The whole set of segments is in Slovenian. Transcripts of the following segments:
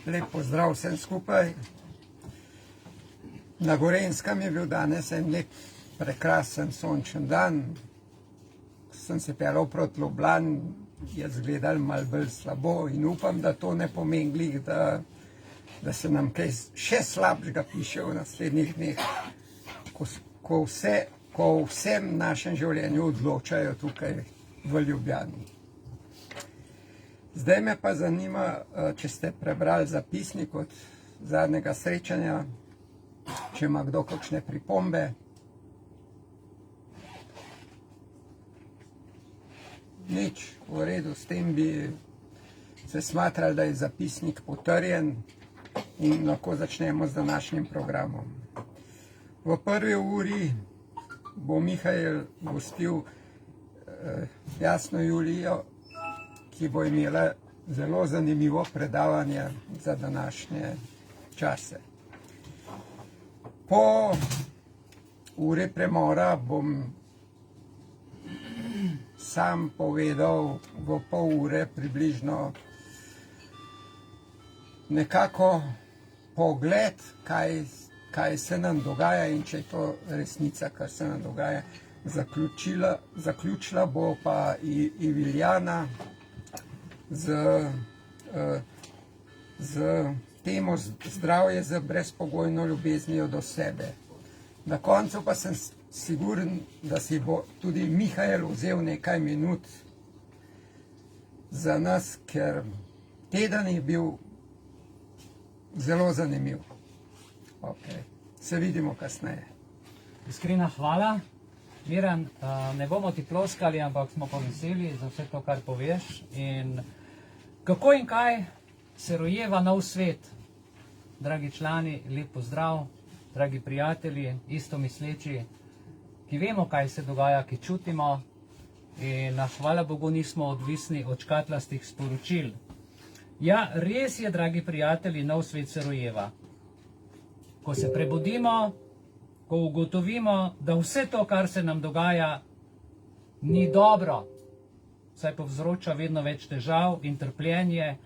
Lep pozdrav vsem skupaj. Na Gorenjskem je bil danes en lep, prekrasen sončen dan. Sem se peljal proti Ljubljani, je izgledalo malo bolj slabo in upam, da to ne pomeni glih, da se nam kaj še slabšega piše v naslednjih dneh, ko vsem našem življenju odločajo tukaj v Ljubljani. Zdaj me pa zanima, če ste prebrali zapisnik od zadnjega srečanja, če ima kdo kakšne pripombe. Nič, v redu, s tem bi se smatrali, da je zapisnik potrjen in lahko začnemo z današnjim programom. V prvi uri bo Mihael gostil Jasno Julijo, ki bo imela zelo zanimivo predavanje za današnje čase. Po uri premora bom sam povedal v pol ure približno nekako pogled, kaj se nam dogaja in če je to resnica, kar se nam dogaja. Zaključila bo pa Iviljana z temo zdravje z brezpogojno ljubeznijo do sebe. Na koncu pa sem siguren, da si bo tudi Mihael vzel nekaj minut za nas, ker teden je bil zelo zanimiv. Okay. Se vidimo kasneje. Iskrena hvala. Miran, ne bomo ti ploskali, ampak smo pa veseli za vse to, kar poveš. In kako in kaj se rojeva nov svet. Dragi člani, lep pozdrav, dragi prijatelji, isto misleči, ki vemo, kaj se dogaja, ki čutimo in hvala Bogu nismo odvisni od škatlastih sporočil. Ja, res je, dragi prijatelji, nov svet se rojeva. Ko se prebudimo, ko ugotovimo, da vse to, kar se nam dogaja, ni dobro, saj povzroča vedno več težav in trpljenje,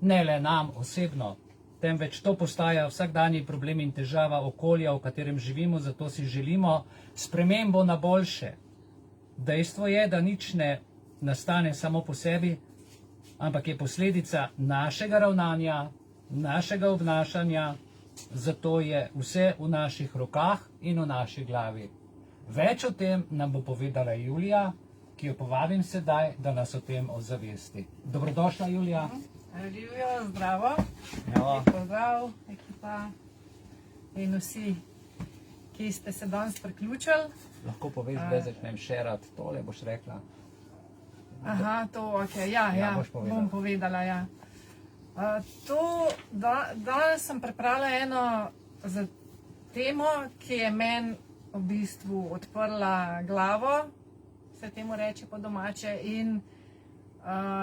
ne le nam osebno, temveč to postaja vsakdanji problem in težava okolja, v katerem živimo, zato si želimo spremembo na boljše. Dejstvo je, da nič ne nastane samo po sebi, ampak je posledica našega ravnanja, našega obnašanja, zato je vse v naših rokah in v naši glavi. Več o tem nam bo povedala Julija, ki jo povabim sedaj, da nas o tem ozavesti. Dobrodošla, Julija. Ljubijo, zdravo. Lep pozdrav, ekipa in vsi, ki ste se danes priključili. Lahko poveš, da začnem šerati tole, boš rekla. Aha, to, ok, ja, bom povedala, ja. Danes sem pripravila eno temo, ki je meni v bistvu odprla glavo, se temu reče po domače, in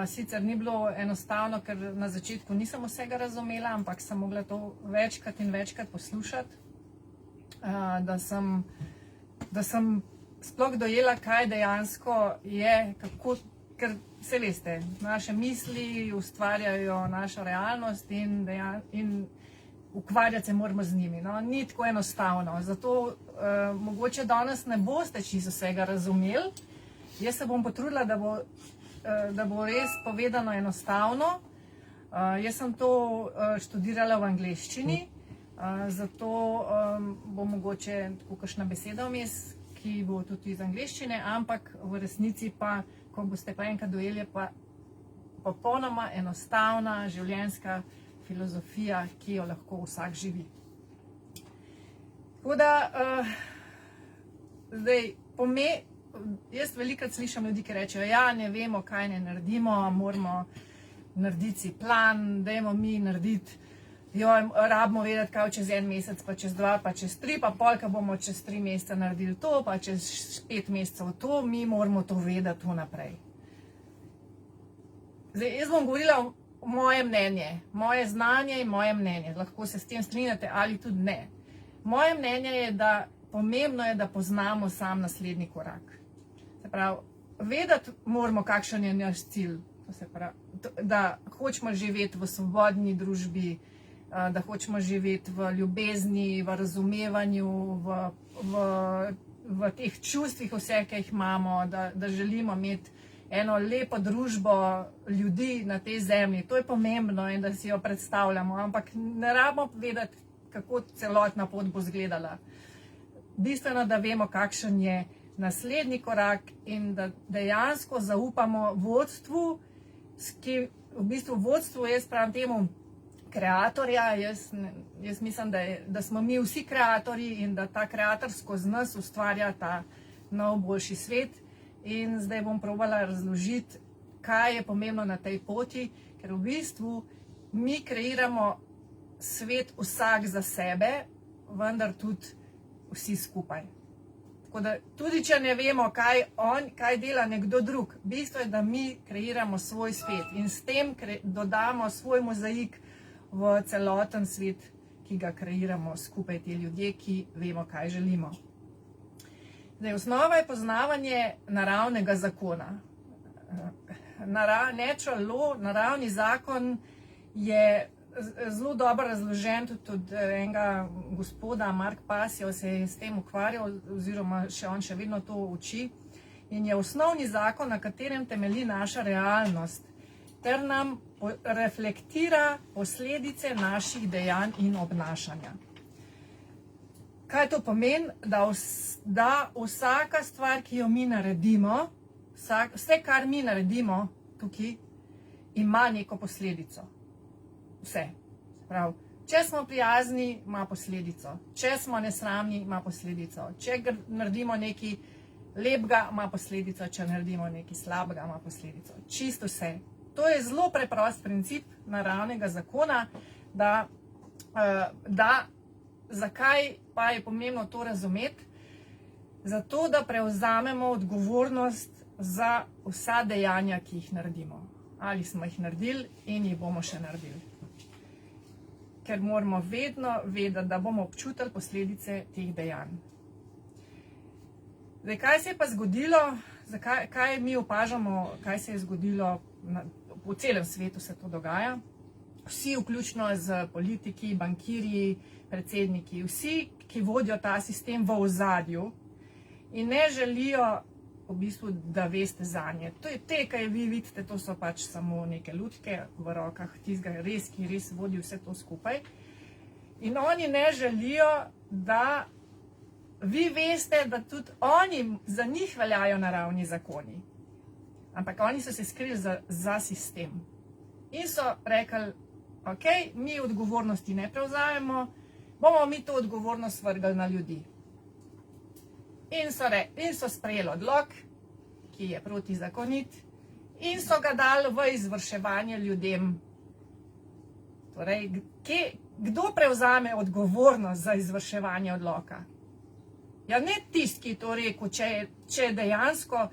sicer ni bilo enostavno, ker na začetku nisem vsega razumela, ampak sem mogla to večkrat in večkrat poslušati, da sem sploh dojela, kaj dejansko je, kako, ker vse veste, naše misli ustvarjajo našo realnost in ukvarjati se moramo z njimi. No? Ni tako enostavno, zato mogoče danes ne boste čisto vsega razumeli. Jaz se bom potrudila, da bo res povedano enostavno. Jaz sem to študirala v angleščini, zato bo mogoče tako kakšna beseda vmes, ki bo tudi iz angleščine, ampak v resnici pa, ko boste pa enkrat dojeli, je pa popolnoma enostavna življenjska filozofija, ki jo lahko vsak živi. Tako da, zdaj, jaz velikokrat slišam ljudi, ki rečejo, ja, ne vemo, kaj ne naredimo, moramo narediti si plan, dajmo mi narediti, rabimo vedeti, kaj čez en mesec, pa čez 2, pa čez 3, pa polka bomo čez 3 meseca naredili to, pa čez 5 mesecev to, mi moramo to vedeti vnaprej. Zdaj, jaz bom govorila o moje mnenje, moje znanje in moje mnenje, lahko se s tem strinjate ali tudi ne. Moje mnenje je, da pomembno je, da poznamo sam naslednji korak. Se pravi, vedeti moramo, kakšen je naš cilj. To se pravi, da hočemo živeti v svobodni družbi, da hočemo živeti v ljubezni, v razumevanju, v teh čustvih vse, ki jih imamo, da želimo imeti eno lepo družbo ljudi na tej zemlji. To je pomembno in da si jo predstavljamo, ampak ne rabimo vedeti, kako celotna pot bo izgledala. Bistveno, da vemo, kakšen je naslednji korak in da dejansko zaupamo vodstvu, ki v bistvu vodstvu, jaz pravim temu, kreatorja, jaz mislim, da smo mi vsi kreatorji in da ta kreator skozi nas ustvarja ta nov boljši svet. In zdaj bom probala razložiti, kaj je pomembno na tej poti, ker v bistvu mi kreiramo svet vsak za sebe, vendar tudi vsi skupaj. Tako da tudi če ne vemo, kaj dela nekdo drug, bistvo je, da mi kreiramo svoj svet in s tem dodamo svoj mozaik v celoten svet, ki ga kreiramo skupaj ti ljudje, ki vemo, kaj želimo. Zdaj, osnova je poznavanje naravnega zakona. Natural law, naravni zakon je zelo dobro razložen, tudi od enega gospoda, Mark Passio, se je s tem ukvarjal, oziroma on še vedno to uči. In je osnovni zakon, na katerem temelji naša realnost, ter nam reflektira posledice naših dejanj in obnašanja. Kaj to pomeni? Da vsaka stvar, ki jo mi naredimo, vse, kar mi naredimo tukaj, ima neko posledico. Vse. Prav. Če smo prijazni, ima posledico. Če smo nesramni, ima posledico. Če naredimo nekaj lepega, ima posledico. Če naredimo nekaj slabega, ima posledico. Čisto vse. To je zelo preprost princip naravnega zakona, zakaj pa je pomembno to razumeti? Zato, da prevzamemo odgovornost za vsa dejanja, ki jih naredimo. Ali smo jih naredili in jih bomo še naredili. Ker moramo vedno vedeti, da bomo občutili posledice teh dejanj. Zdaj, kaj se je pa zgodilo, kaj mi opažamo, kaj se je zgodilo, po celem svetu se to dogaja. Vsi, vključno z politiki, bankirji, predsedniki, vsi, ki vodijo ta sistem v ozadju in ne želijo, v bistvu, da veste zanje. To je te, kaj vi vidite, to so pač samo neke lutke v rokah tistega res, ki res vodi vse to skupaj. In oni ne želijo, da vi veste, da tudi oni, za njih veljajo naravni zakoni. Ampak oni so se skrili za sistem. In so rekli, ok, mi odgovornosti ne prevzamemo, bomo mi to odgovornost vrgli na ljudi. In so sprejeli odlok, ki je protizakonit, in so ga dali v izvrševanje ljudem. Torej, kdo prevzame odgovornost za izvrševanje odloka? Ja, ne tisti, ki je to rekel, če dejansko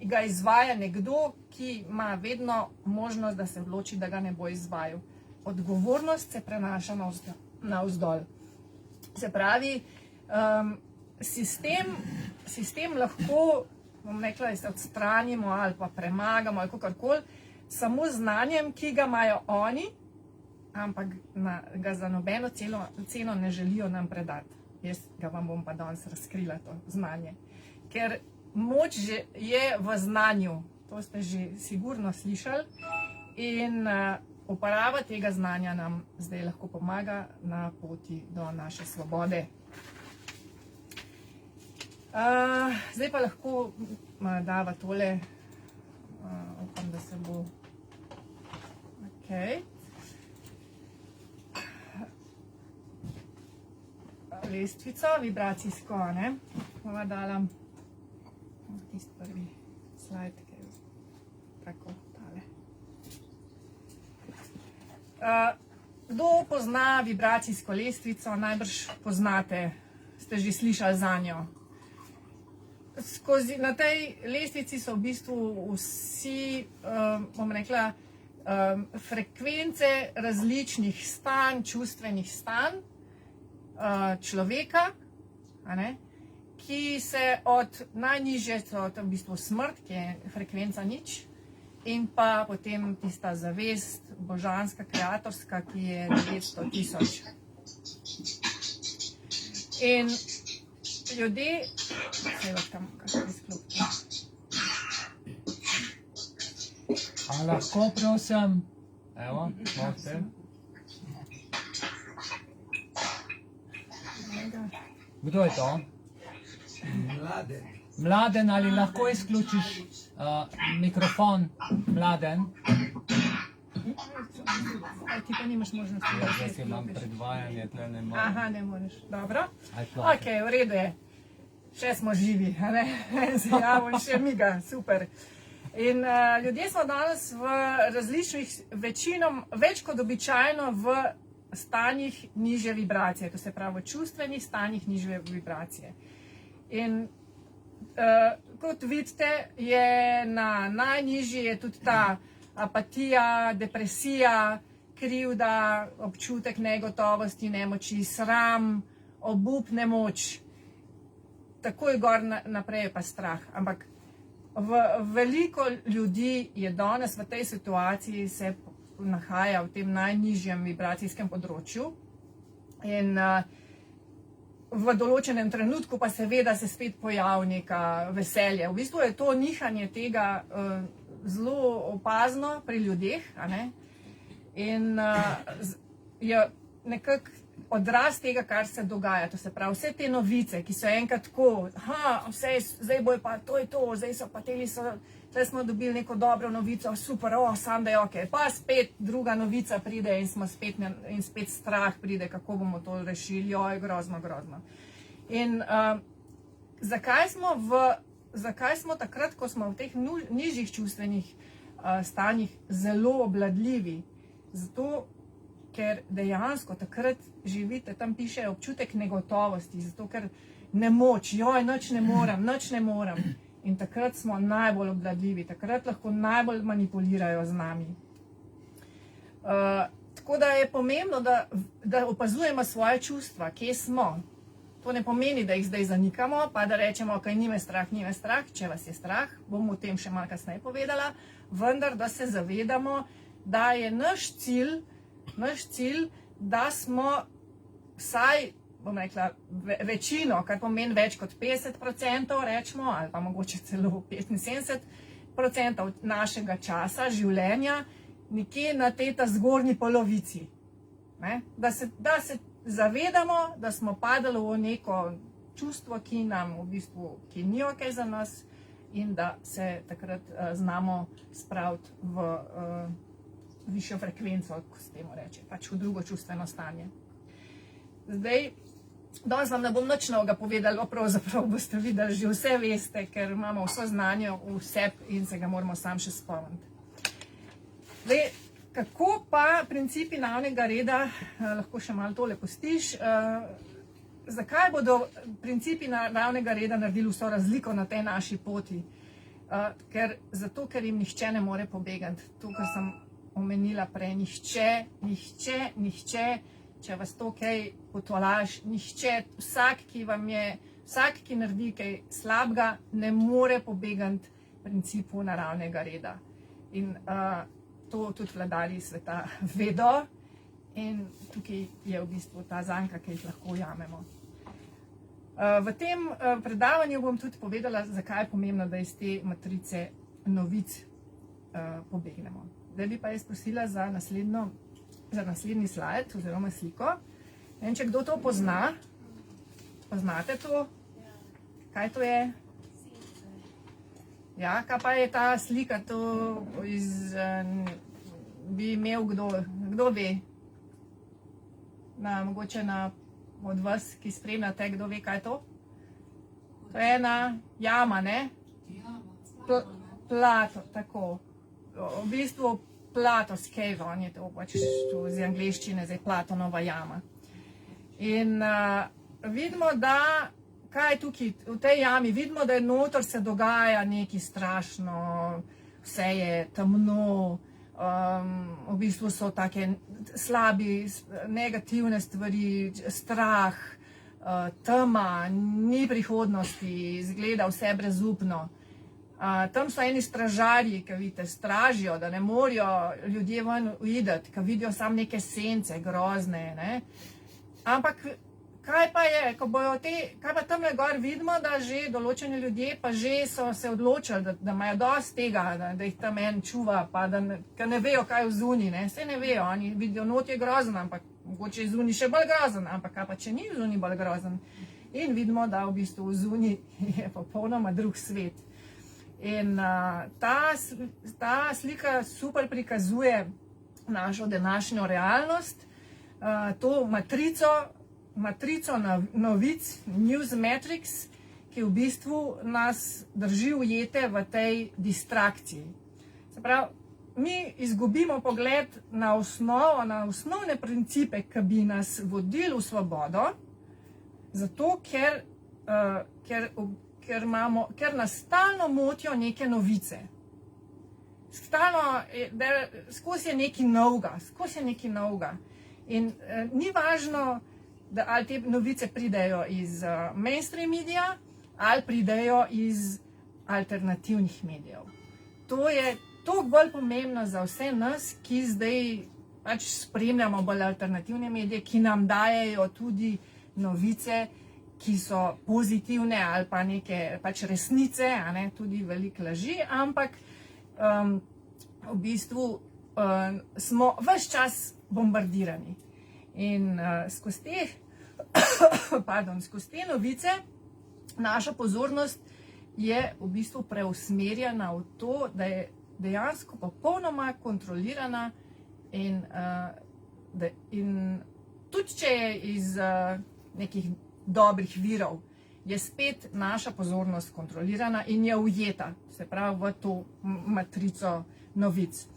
ga izvaja nekdo, ki ima vedno možnost, da se odloči, da ga ne bo izvajal. Odgovornost se prenaša navzdol. Se pravi, sistem lahko, bom rekla, se odstranimo ali pa premagamo ali kakorkoli, samo znanjem, ki ga imajo oni, ampak ga za nobeno ceno ne želijo nam predati. Jaz ga vam bom pa danes razkrila, to znanje. Ker moč je v znanju, to ste že sigurno slišali, in uporaba tega znanja nam zdaj lahko pomaga na poti do naše svobode. Zdaj pa lahko dava tole, upam, da se bo. Okay. Lestvico, vibracijsko, ne? Bova dala tisti prvi slajd, ki je tako tale. Kdo pozna vibracijsko lestvico? Najbrž poznate, ste že slišali za njo. Na tej lestvici so v bistvu vsi, bom rekla, frekvence različnih stanj, čustvenih stanj človeka, ki se od najnižje, to je v bistvu smrt, ki je frekvenca nič, in pa potem tista zavest, božanska, kreatorska, ki je 900 tisoč. In ljudje, A lahko prosim, evo, možete. Kdo je to? Mlade. Mladen, ali lahko izključiš mikrofon, Mladen? Ti pa nimaš možnosti. Jaz imam predvajanje, tle ne morem. Aha, ne moreš. Dobro. Aj, Ok, v redu je. Še smo živi, a ne? Se javimo in še miga, super. In ljudje smo danes v različnih, večinom, več kot običajno v stanjih nižje vibracije, to se pravi v čustvenih stanjih nižje vibracije. In kot vidite, je na najnižji je tudi ta apatija, depresija, krivda, občutek negotovosti, nemoči, sram, obup, nemoč. Takoj gor naprej je pa strah. Ampak veliko ljudi je danes v tej situaciji, se nahaja v tem najnižjem vibracijskem področju. In v določenem trenutku pa seveda se spet pojavi neka veselje. V bistvu je to nihanje tega zelo opazno pri ljudeh, a ne? In je nekako odraz tega, kar se dogaja. To se pravi, vse te novice, ki so enkrat tako, zdaj bojo pa, to je to, zdaj so pa teli so, zdaj smo dobili neko dobro novico, super, sam da je ok. Pa spet druga novica pride in smo spet, in spet strah pride, kako bomo to rešili, joj, grozno, grozno. In zakaj smo takrat, ko smo v teh nižjih čustvenih stanjih zelo obvladljivi? Zato, ker dejansko takrat živite, tam piše občutek negotovosti, zato ker nemoč, joj, nič ne morem. In takrat smo najbolj obvladljivi, takrat lahko najbolj manipulirajo z nami. Tako da je pomembno, da opazujemo svoje čustva, kje smo. To ne pomeni, da jih zdaj zanikamo, pa da rečemo, ok, ni me strah, če vas je strah, bom o tem še malo kasneje povedala, vendar da se zavedamo, da je naš cilj, da smo vsaj, bom rekla, večino, kar pomeni več kot 50%, rečemo, ali pa mogoče celo 75% našega časa, življenja, nekje na tej zgornji polovici. Ne? Da se zavedamo, da smo padali v neko čustvo, ki nam v bistvu, ki ni ok za nas in da se takrat znamo spraviti v višjo frekvenco, ko se temu reče, pač v drugo čustveno stanje. Zdaj, danes vam ne bom nič novega povedala, pravzaprav boste videli, že vse veste, ker imamo vso znanje v sebi in se ga moramo sam še spomniti. Zdaj, kako pa principi naravnega reda, lahko še malo tole pustiš, zakaj bodo principi naravnega reda naredili vso razliko na tej naši poti? Zato, ker jim nihče ne more pobegati. To, kar sem omenila prej, nihče, če vas to kaj potolaž, nihče, vsak, ki naredi kaj slabega, ne more pobegati principu naravnega reda. In to tudi vladarji sveta vedo in tukaj je v bistvu ta zanka, ki jih lahko ujamemo. V tem predavanju bom tudi povedala, zakaj je pomembno, da iz te matrice novic pobegnemo. Zdaj bi pa jaz prosila za naslednji slajd oziroma sliko. Ne vem, če kdo to pozna. Poznate to? Kaj to je? Ja, kaj pa je ta slika? To bi imel kdo ve? Mogoče od vas, ki spremljate, kdo ve, kaj je to? To je ena jama, ne? Plato, tako. V bistvu Plato's cave, on je to pač iz angleščine, zdaj Platonova jama. In vidimo, da, kaj je tukaj v tej jami, vidimo, da je notor se dogaja nekaj strašno, vse je temno, v bistvu so take slabi, negativne stvari, strah, tema, ni prihodnosti, izgleda vse brezupno. Tam so eni stražarji, ki vidite, stražijo, da ne morajo ljudje ven uideti, ki vidijo samo neke sence, grozne. Ne? Ampak kaj pa je, kaj pa tam gor vidimo, da že določeni ljudje pa že so se odločili, da imajo dosti tega, da jih tam en čuva, pa da ne vejo, kaj je v zunji, ne? Saj ne vejo, oni vidijo, not je grozen, ampak mogoče je zunji še bolj grozen, ampak kaj pa če ni v zunji bolj grozen. In vidimo, da v bistvu v zunji je popolnoma drug svet. In ta slika super prikazuje našo današnjo realnost, to matrico novic, News Matrix, ki v bistvu nas drži ujete v tej distrakciji. Se pravi, mi izgubimo pogled na osnovne principe, ki bi nas vodili v svobodo, zato ker nas stalno motijo neke novice. Skozi je nekaj novega. In ni važno, da ali te novice pridejo iz mainstream medija ali pridejo iz alternativnih medijev. To je toliko bolj pomembno za vse nas, ki zdaj pač spremljamo bolj alternativne medije, ki nam dajejo tudi novice, ki so pozitivne ali pa neke pač resnice, a ne, tudi veliko laži, ampak v bistvu smo ves čas bombardirani. In skozi te novice naša pozornost je v bistvu preusmerjena v to, da je dejansko popolnoma kontrolirana in tudi če je iz nekih dobrih virov, je spet naša pozornost kontrolirana in je ujeta, se pravi, v to matrico novic.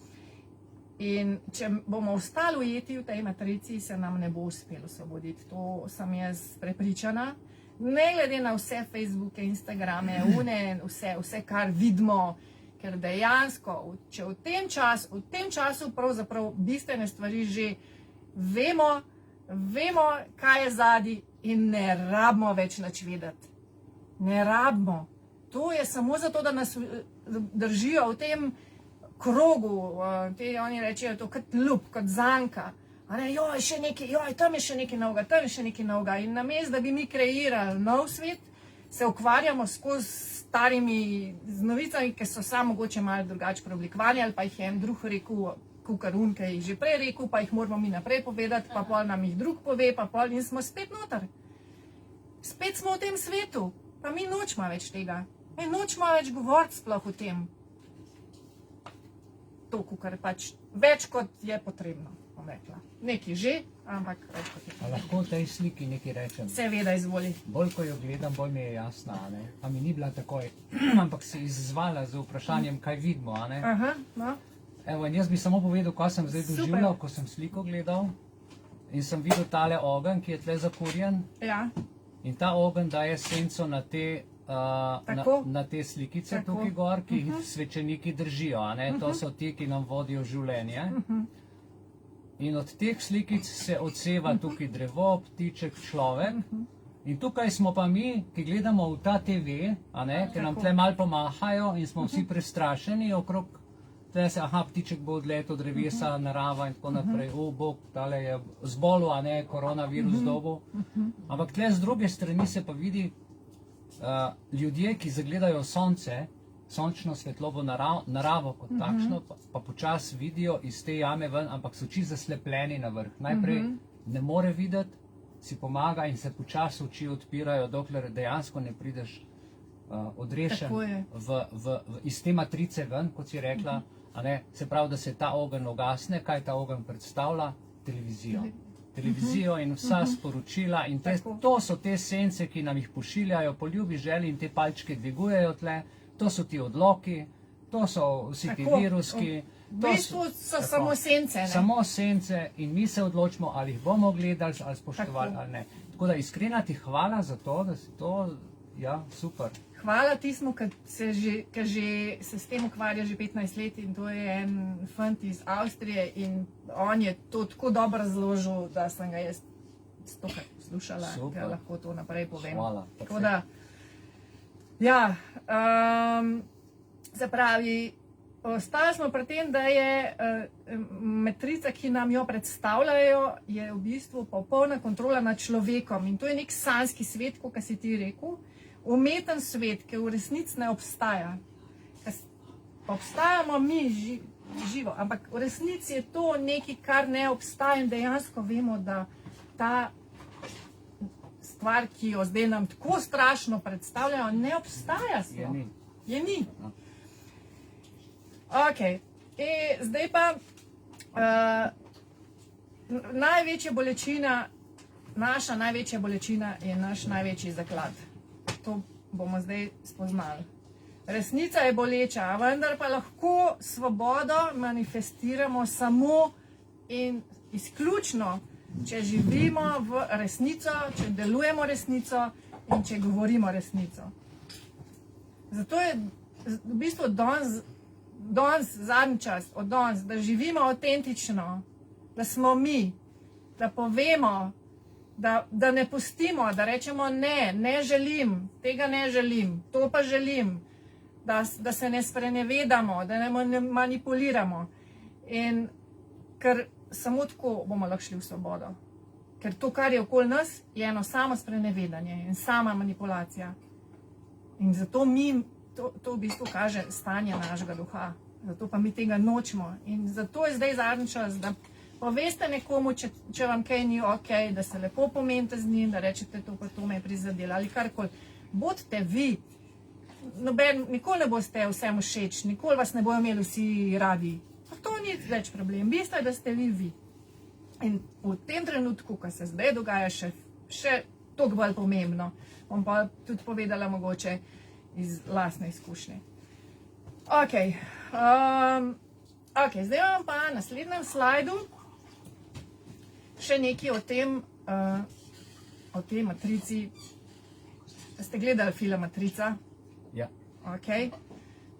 In če bomo ostali ujeti v tej matrici, se nam ne bo uspelo osvoboditi. To sem jaz prepričana. Ne glede na vse Facebooke, Instagrame, vse, kar vidimo, ker dejansko, če v tem času pravzaprav bistvene stvari že vemo, kaj je zadaj in ne rabimo več nič vedeti. Ne rabimo. To je samo zato, da nas držijo v tem krogu, oni rečejo to kot lup, kot zanka. Joj, še nekaj, tam je še nekaj novega, tam je še nekaj novega. In namesto, da bi mi kreirali nov svet, se ukvarjamo skozi starimi novicami, ki so samo mogoče malo drugače preoblikovani, ali pa jih je en drug rekel, kakor ki jih že prej rekel, pa jih moramo mi naprej povedati, pa pol nam jih drug pove, pa pol in smo spet noter. Spet smo v tem svetu, pa mi nočemo več tega. Mi nočemo več govoriti sploh o tem. To, kar pač več kot je potrebno, bom rekla. Nekaj že, ampak več kot je potrebno. Lahko v tej sliki nekaj rečem? Seveda, izvoli. Bolj, ko jo gledam, bolj mi je jasna, a ne? Pa mi ni bila takoj, ampak si izzvala z vprašanjem, kaj vidimo, a ne? Aha, no. Evo, in jaz bi samo povedal, kaj sem zdaj doživljal, ko sem sliko gledal in sem videl tale ogenj, ki je tle zakurjen. Ja. In ta ogenj daje senco na te na te slikice tukaj gor, ki jih svečeniki držijo, a ne? To so ti, ki nam vodijo življenje. In od teh slikic se odseva tukaj drevo, ptiček, človek. In tukaj smo pa mi, ki gledamo v ta TV, a ne? Ker nam tle malo pomahajo in smo vsi prestrašeni okrog. Tle se, ptiček bo odletel, drevesa, narava in tako naprej. Bog, tale je zbolel, a ne, koronavirus dobil. Ampak tle z druge strani se pa vidi ljudje, ki zagledajo sonce, sončno svetlobo, naravo kot takšno, pa počasi vidijo iz te jame ven, ampak so čisto zaslepljeni na vrh. Najprej ne more videti, si pomaga in se počasi oči odpirajo, dokler dejansko ne prideš odrešen iz te matrice ven, kot si rekla. Se pravi, da se ta ogenj ugasne. Kaj ta ogenj predstavlja? Televizijo in vsa sporočila in to so te sence, ki nam jih pošiljajo po ljubi želji in te palčke dvigujejo tle, to so ti odloki, to so vsi ti viruski. V bistvu so samo sence, ne? Samo sence in mi se odločimo, ali jih bomo gledali, ali spoštovali, ali ne. Tako da iskrena ti hvala za to, da si to, ja, super. Hvala tismu, ki se s tem ukvarja že 15 let in to je en fant iz Avstrije in on je to tako dobro razložil, da sem ga jaz stokrat poslušala, ker lahko to naprej povem. Hvala. Tako da, ja, Se pravi, ostali smo pri tem, da je matrica, ki nam jo predstavljajo, je v bistvu popolna kontrola nad človekom. In to je nek sanjski svet, kot si ti rekel, umeten svet, ki v resnici ne obstaja. Obstajamo mi živo, ampak v resnici je to nekaj, kar ne obstaja in dejansko vemo, da ta stvar, ki jo zdaj nam tako strašno predstavljajo, ne obstaja. Je ni. Ok, zdaj pa največja bolečina, naša največja bolečina je naš največji zaklad. To bomo zdaj spoznali. Resnica je boleča, vendar pa lahko svobodo manifestiramo samo in izključno, če živimo v resnico, če delujemo resnico in če govorimo resnico. Zato je v bistvu danes zadnji čas, od danes, da živimo avtentično, da smo mi, da povemo, da ne pustimo, da rečemo ne želim, tega ne želim, to pa želim, da se ne sprenevedamo, da ne manipuliramo. In ker samo tako bomo lahko šli v svobodo. Ker to, kar je okoli nas, je eno samo sprenevedanje in sama manipulacija. In zato to v bistvu kaže stanje našega duha. Zato pa mi tega nočemo. In zato je zdaj zadnji čas, da poveste nekomu, če vam kaj ni ok, da se lepo pomenite z njim, da rečete to, pa to me je prizadelo ali karkoli. Bodite vi. Nikoli ne boste vsem všeč, nikoli vas ne bojo imeli vsi radi. Pa to ni več problem. Bistvo je, da ste vi. In v tem trenutku, ko se zdaj dogaja še toliko bolj pomembno, bom pa tudi povedala mogoče iz lastne izkušnje. Ok, zdaj vam pa na naslednjem slajdu še nekaj o tej matrici. Ste gledali film Matrica? Ja. Ok,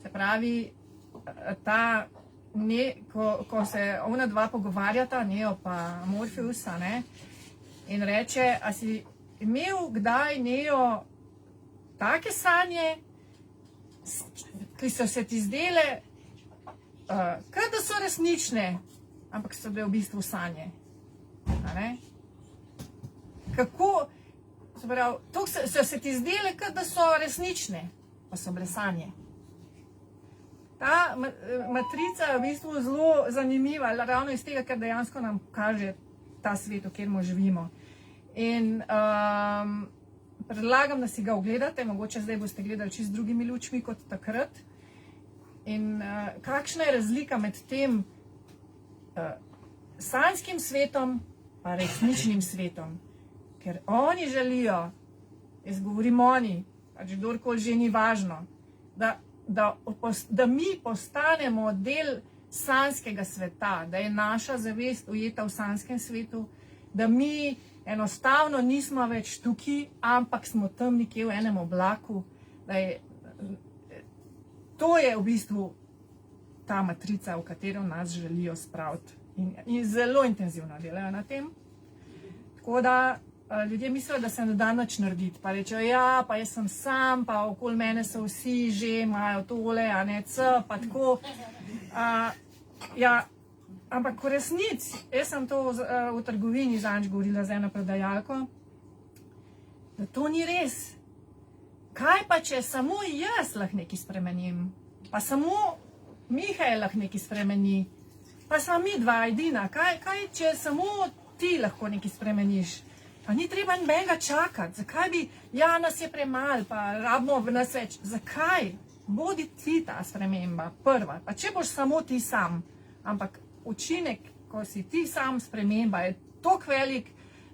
se pravi, ko se ona dva pogovarjata, Neo pa Morfeusa, in reče, a si imel kdaj, Neo, take sanje, ki so se ti zdele, kot da so resnične, ampak so bile v bistvu sanje. Kako, se pravi, so se ti zdele, kot da so resnične, pa so bile sanje. Ta matrica je v bistvu zelo zanimiva, ravno iz tega, ker dejansko nam kaže ta svet, v katerem živimo. In predlagam, da si ga ogledate, mogoče zdaj boste gledali čisto z drugimi lučmi kot takrat. In kakšna je razlika med tem sanjskim svetom pa resničnim svetom. Ker oni želijo, jaz govorim oni, pač kdorkoli že ni važno, da mi postanemo del sanjskega sveta, da je naša zavest ujeta v sanjskem svetu, da mi enostavno nismo več tukaj, ampak smo tam nekje v enem oblaku. To je v bistvu ta matrica, v katero nas želijo spraviti. In zelo intenzivno delajo na tem. Tako da ljudje mislijo, da se ne da nič narediti. Pa rečejo, ja, pa jaz sem sam, pa okoli mene so vsi že, imajo tole, a ne pa tako. Ja, ampak v resnici, jaz sem to v trgovini zadnjič govorila z eno prodajalko, da to ni res. Kaj pa, če samo jaz lahko nekaj spremenim, pa samo Mihaj lahko nekaj spremeni, pa sva mi dva edina, kaj, če samo ti lahko nekaj spremeniš? Pa ni treba nobenega čakati, zakaj bi, ja, nas je premalo, pa rabimo v nas več, zakaj? Bodi ti ta sprememba, prva, pa če boš samo ti sam, ampak učinek, ko si ti sam sprememba, je toliko velik,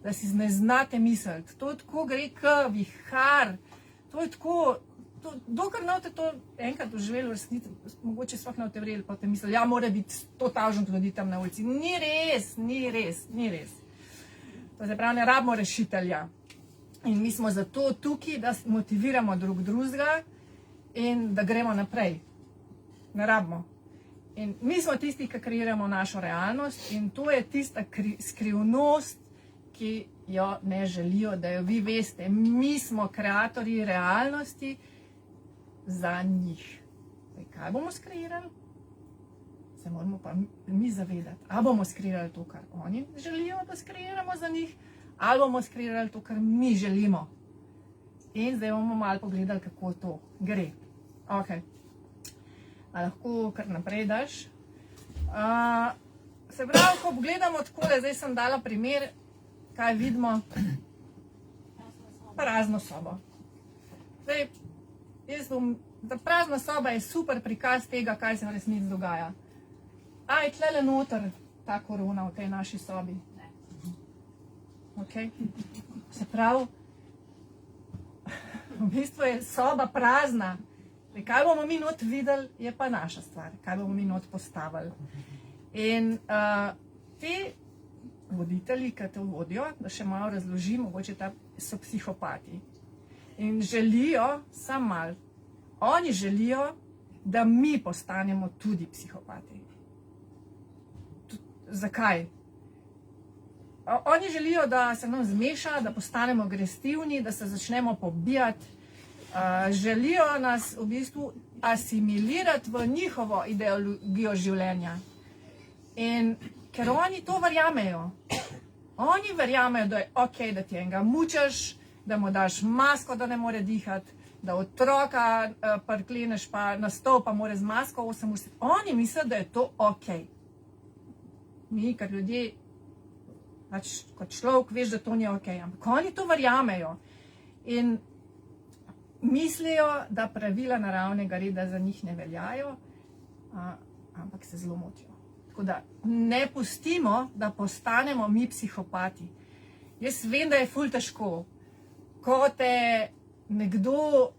da si ne znate misliti, to tako gre k vihar, to je tako, dokler ne boste to enkrat doživeli v resnici, mogoče sploh ne boste verjeli, pa boste mislili, ja, mora biti 100.000 ljudi tam na ulici. Ni res. To se pravi, ne rabimo rešitelja. In mi smo zato tukaj, da motiviramo drug drugega in da gremo naprej. Ne rabimo. In mi smo tisti, ki kreiramo našo realnost in to je tista skrivnost, ki jo ne želijo, da jo vi veste. Mi smo kreatorji realnosti za njih. Kaj bomo skreirali? Se moramo pa mi zavedati, ali bomo skreirali to, kar oni želijo, da skreiramo za njih, ali bomo skreirali to, kar mi želimo. In zdaj bomo malo pogledali, kako to gre. Ok. A lahko kar naprej daš? Se pravi, ko pogledamo takole, zdaj sem dala primer, kaj vidimo? Prazno sobo. Zdaj, prazna soba je super prikaz tega, kaj se v resnici dogaja. A je tlele noter ta korona v tej naši sobi? Ne. Ok. Se pravi, v bistvu je soba prazna. Kaj bomo mi not videli, je pa naša stvar. Kaj bomo mi not postavili. In ti voditelji, ki to vodijo, da še malo razložim, mogoče so psihopati. In želijo, samo malo, oni želijo, da mi postanemo tudi psihopati. Zakaj? Oni želijo, da se nam zmeša, da postanemo agresivni, da se začnemo pobijati. Želijo nas v bistvu asimilirati v njihovo ideologijo življenja. In ker oni to verjamejo, oni verjamejo, da je ok, da ti enega mučaš, da mu daš masko, da ne more dihati, da otroka prikleneš pa na stol, pa more z masko 8 ur. Oni mislijo, da je to ok. Mi, kot ljudje, pač kot človek, veš, da to ni ok. Ampak oni to verjamejo. In mislijo, da pravila naravnega reda za njih ne veljajo, ampak se zelo motijo. Tako da ne pustimo, da postanemo mi psihopati. Jaz vem, da je ful težko, ko te nekdo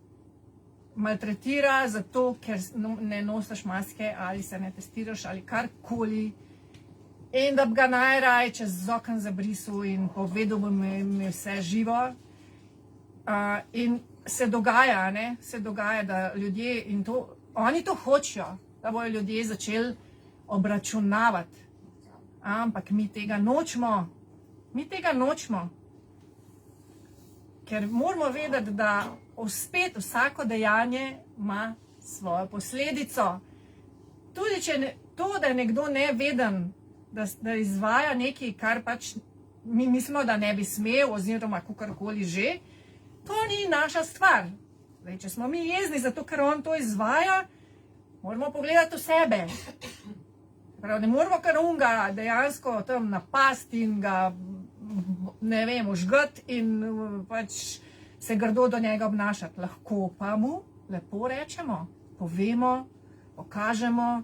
maltretira zato, ker ne nosiš maske ali se ne testiraš ali karkoli, in da bi ga najraje čez okno zabrisal in povedal bi mi vse živo. In se dogaja, ne? Se dogaja, da ljudje, in to, oni to hočejo, da bojo ljudje začeli obračunavati. Ampak mi tega nočemo. Mi tega nočemo. Ker moramo vedeti, da spet vsako dejanje ima svojo posledico. Tudi če to, da je nekdo neveden, da izvaja nekaj, kar pač mi mislimo, da ne bi smel, oziroma kakorkoli že, to ni naša stvar. Zdaj, če smo mi jezni zato, ker on to izvaja, moramo pogledati v sebe. Prav, ne moramo kar unga dejansko tam napasti in ga, ne vem, užgati in pač se grdo do njega obnašati. Lahko pa mu lepo rečemo, povemo, pokažemo,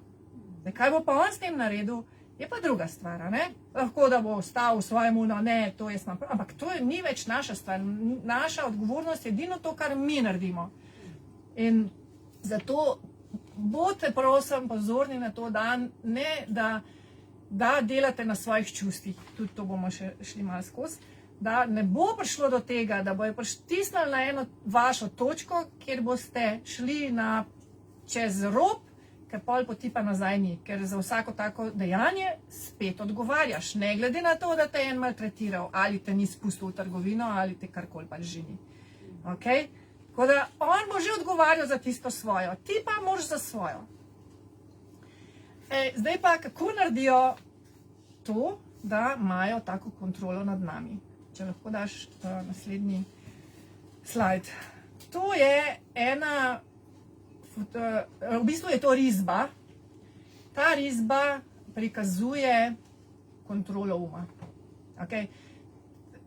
da kaj bo pa on s tem naredil, je pa druga stvar, ne? Lahko, da bo ostal v svojemu, no ne, to jaz imam prav, ampak to ni več naša stvar. Naša odgovornost je edino to, kar mi naredimo. In zato bodite prosim pozorni na to, da delate na svojih čustvih, tudi to bomo še šli malo skozi, da ne bo prišlo do tega, da bojo pritisnili na eno vašo točko, kjer boste šli čez rob, ker pol poti pa nazaj ni, ker za vsako tako dejanje spet odgovarjaš, ne glede na to, da te je en maltretiral, ali te ni spustil v trgovino, ali te karkoli pač že ni. Okay? Tako da on bo že odgovarjal za tisto svojo, ti pa moraš za svojo. Zdaj pa, kako naredijo to, da imajo tako kontrolo nad nami? Če lahko daš naslednji slajd. To je ena, v bistvu je to risba. Ta risba prikazuje kontrolo uma. Okay?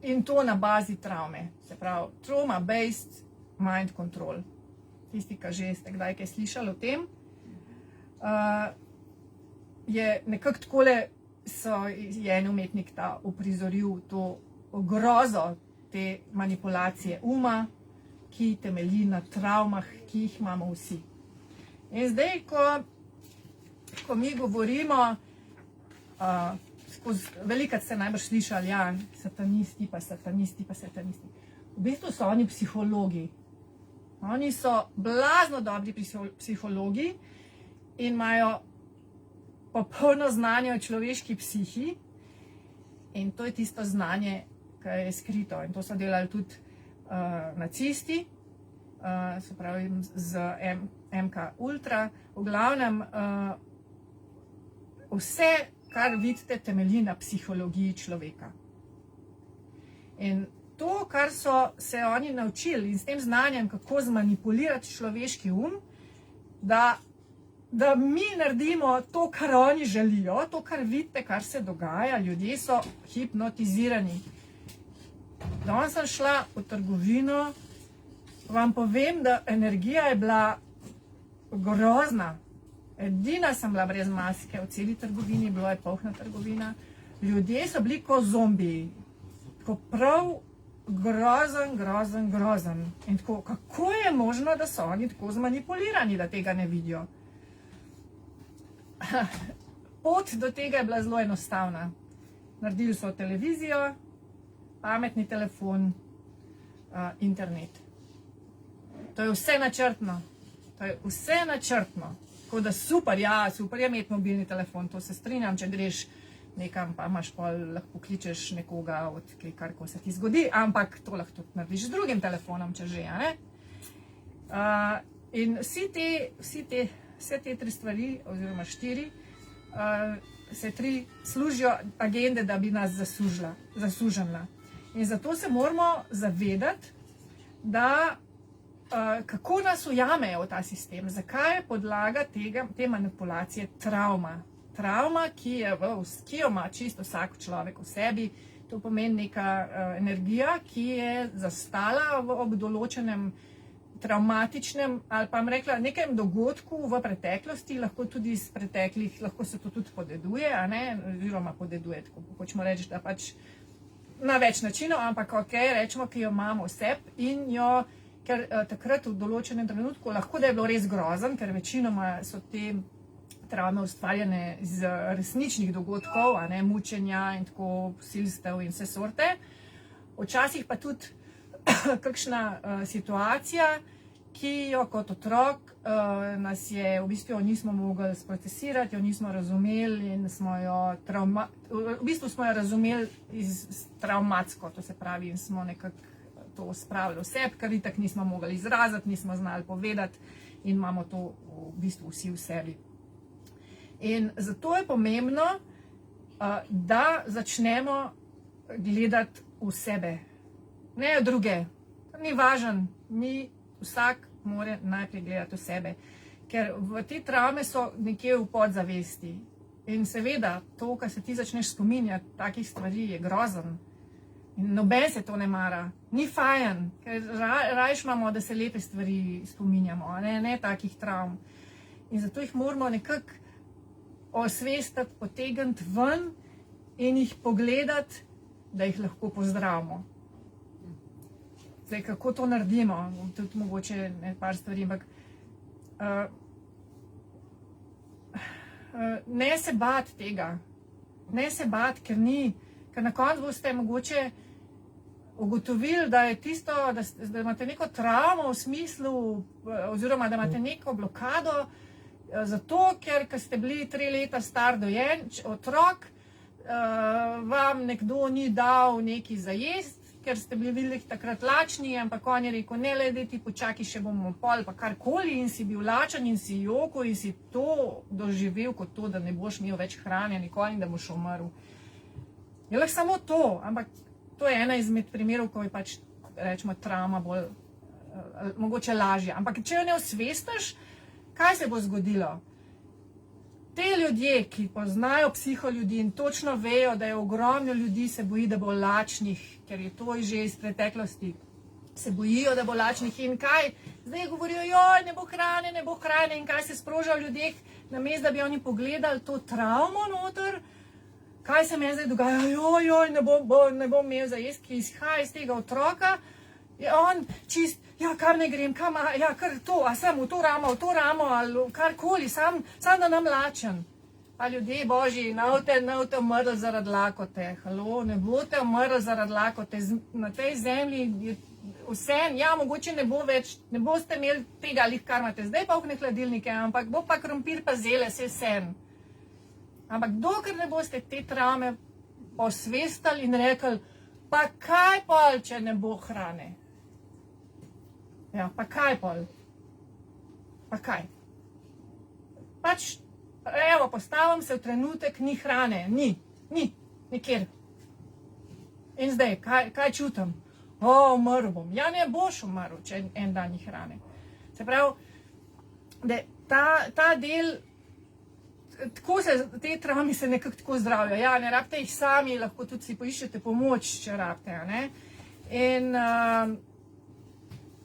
In to na bazi travme. Se pravi, trauma-based mind control. Tisti, ki že ste kdaj kaj slišali o tem, je nekako takole je en umetnik ta uprizoril to grozo te manipulacije uma, ki temelji na travmah, ki jih imamo vsi. In zdaj, ko mi govorimo, velikrat ste najbrž slišali, ja, satanisti pa satanisti pa satanisti. V bistvu so oni psihologi. Oni so blazno dobri psihologi in imajo popolno znanje o človeški psihi, in to je tisto znanje, ki je skrito, in to so delali tudi nacisti, se pravi MK Ultra. V glavnem, vse, kar vidite, temelji na psihologiji človeka. In to, kar so se oni naučili in s tem znanjem, kako zmanipulirati človeški da mi naredimo to, kar oni želijo, to, kar vidite, kar se dogaja, ljudje so hipnotizirani. Danes sem šla v trgovino, vam povem, da energija je bila grozna. Edina sem bila brez maske v celi trgovini, bilo je polna trgovina. Ljudje so bili kot zombiji, tako prav grozen. In tako, kako je možno, da so oni tako zmanipulirani, da tega ne vidijo? Pot do tega je bila zelo enostavna. Naredili so televizijo, pametni telefon, internet. To je vse načrtno. Tako da super je imeti mobilni telefon, to se strinjam, če greš nekam, pa imaš lahko kličeš nekoga od karko se ti zgodi, ampak to lahko tudi narediš z drugim telefonom, če že, ne? In vse te 3 stvari, oziroma 4, se 3 služijo agende, da bi nas zasužnila. In zato se moramo zavedati, da kako nas ujamejo v ta sistem, zakaj je podlaga te manipulacije travma. Travma, ki jo ima čisto vsak človek v sebi, to pomeni neka energija, ki je zastala ob določenem travmatičnem ali pa rekla nekem dogodku v preteklosti, lahko tudi iz preteklih, lahko se to tudi podeduje, oziroma podeduje, tako hočemo reči, da pač na več načinov, ampak rečemo, ki jo imamo v sebi in jo, ker takrat v določenem trenutku lahko da je bilo res grozen, ker večinoma so te travme ustvarjene iz resničnih dogodkov, mučenja in tako posilstev in vse sorte. Včasih pa tudi kakšna situacija, ki jo kot otrok nas je, v bistvu jo nismo mogli sprocesirati, jo nismo razumeli in smo jo razumeli travmatsko, to se pravi, in smo nekako to spravili v sebi, ker itak nismo mogli izraziti, nismo znali povedati in imamo to v bistvu vsi v sebi. In zato je pomembno, da začnemo gledati v sebe, ne v druge. Ni važen, vsak mora najprej gledati v sebe, ker v te travme so nekje v podzavesti. In seveda, to, kar se ti začneš spominjati, takih stvari je grozen. In noben se to ne mara, ni fajn, ker rajš imamo, da se lepe stvari spominjamo, ne takih travm. In zato jih moramo nekako osvestiti, potegniti ven in jih pogledati, da jih lahko pozdravimo. Zdaj, kako to naredimo, tudi mogoče par stvari, ampak ne se bati tega, ker na koncu boste mogoče ugotovili, da je tisto, da imate neko travmo v smislu, oziroma da imate neko blokado, zato, ker ste bili 3 leta star dojen otrok, vam nekdo ni dal nekaj za jesti, ker ste bili takrat lačni, ampak on je rekel, ne le, da ti počakaj, še bomo pol, pa karkoli, in si bil lačen in si jokal in si to doživel kot to, da ne boš imel več hrane nikoli in da boš umrl. Je lahko samo to, ampak to je ena izmed primerov, ko je pač, rečemo, travma bolj, mogoče lažja. Ampak če jo ne osvestiš, kaj se bo zgodilo? Te ljudje, ki poznajo psiho ljudi in točno vejo, da je ogromno ljudi se boji, da bo lačnih, ker je to že iz preteklosti, se bojijo, da bo lačnih in kaj? Zdaj govorijo, joj, ne bo hrane in kaj se sproža v ljudeh, namesto da bi oni pogledali to travmo noter, kaj se meni zdaj dogaja, joj, ne bom imel za jesti, ki izhaja iz tega otroka, je on čist, kam ne grem, kar to, a sem v to ramo, ali karkoli, sam da nam lačen. Pa ljudje božji, ne boste umrli zaradi lakote, ne boste umrli zaradi lakote, na tej zemlji je vse, mogoče ne bo več, ne boste imeli tega, kar imate zdaj polne hladilnike, ampak bo pa krompir pa zele, vse. Ampak dokler ne boste te travme osvestili in rekli, pa kaj pol, če ne bo hrane? Ja, pa kaj pol? Pa kaj? Pač, evo, postavim se v trenutek, ni hrane, ni, nikjer. In zdaj, kaj čutim? Umrl bom. Ja, ne boš umrl, če en dan ni hrane. Se pravi, da ta del, tako se, te travme se nekako tako zdravijo. Ja, ne rabite jih sami, lahko tudi si poiščete pomoč, če rabite, ne? In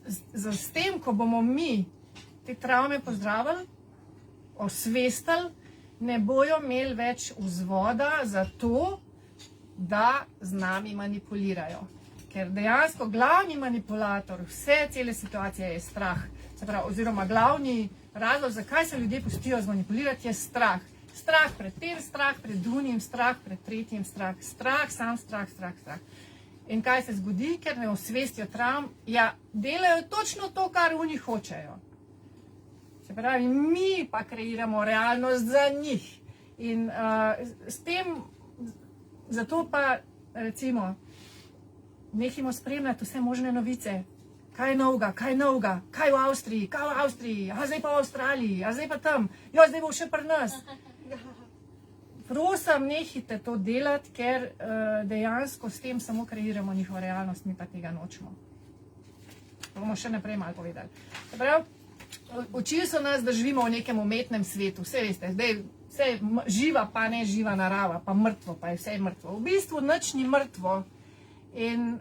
s tem, ko bomo mi te travme pozdravili, osvestili, ne bojo imeli več vzvoda za to, da z nami manipulirajo. Ker dejansko glavni manipulator vse cele situacije je strah. Se pravi, oziroma glavni razlog, zakaj se ljudje pustijo zmanipulirati, je strah. Strah pred tem, strah pred drugim, strah pred tretjim, strah, sam strah. In kaj se zgodi, ker ne osvestijo travm, ja, delajo točno to, kar oni hočejo. Se pravi, mi pa kreiramo realnost za njih. In s tem, zato pa recimo, nehimo spremljati vse možne novice. Kaj je novega, kaj v Avstriji, a zdaj pa v Avstraliji, a zdaj pa tam, jo, zdaj bo še pri nas. Prosim, nehite to delati, ker dejansko s tem samo kreiramo njihovo realnost, mi pa tega nočemo. Bomo še naprej malo povedali. Prav, učili so nas, da živimo v nekem umetnem svetu, vse veste, zdaj vse je živa, pa ne živa narava, pa mrtvo, pa je vse mrtvo. V bistvu nič ni mrtvo. In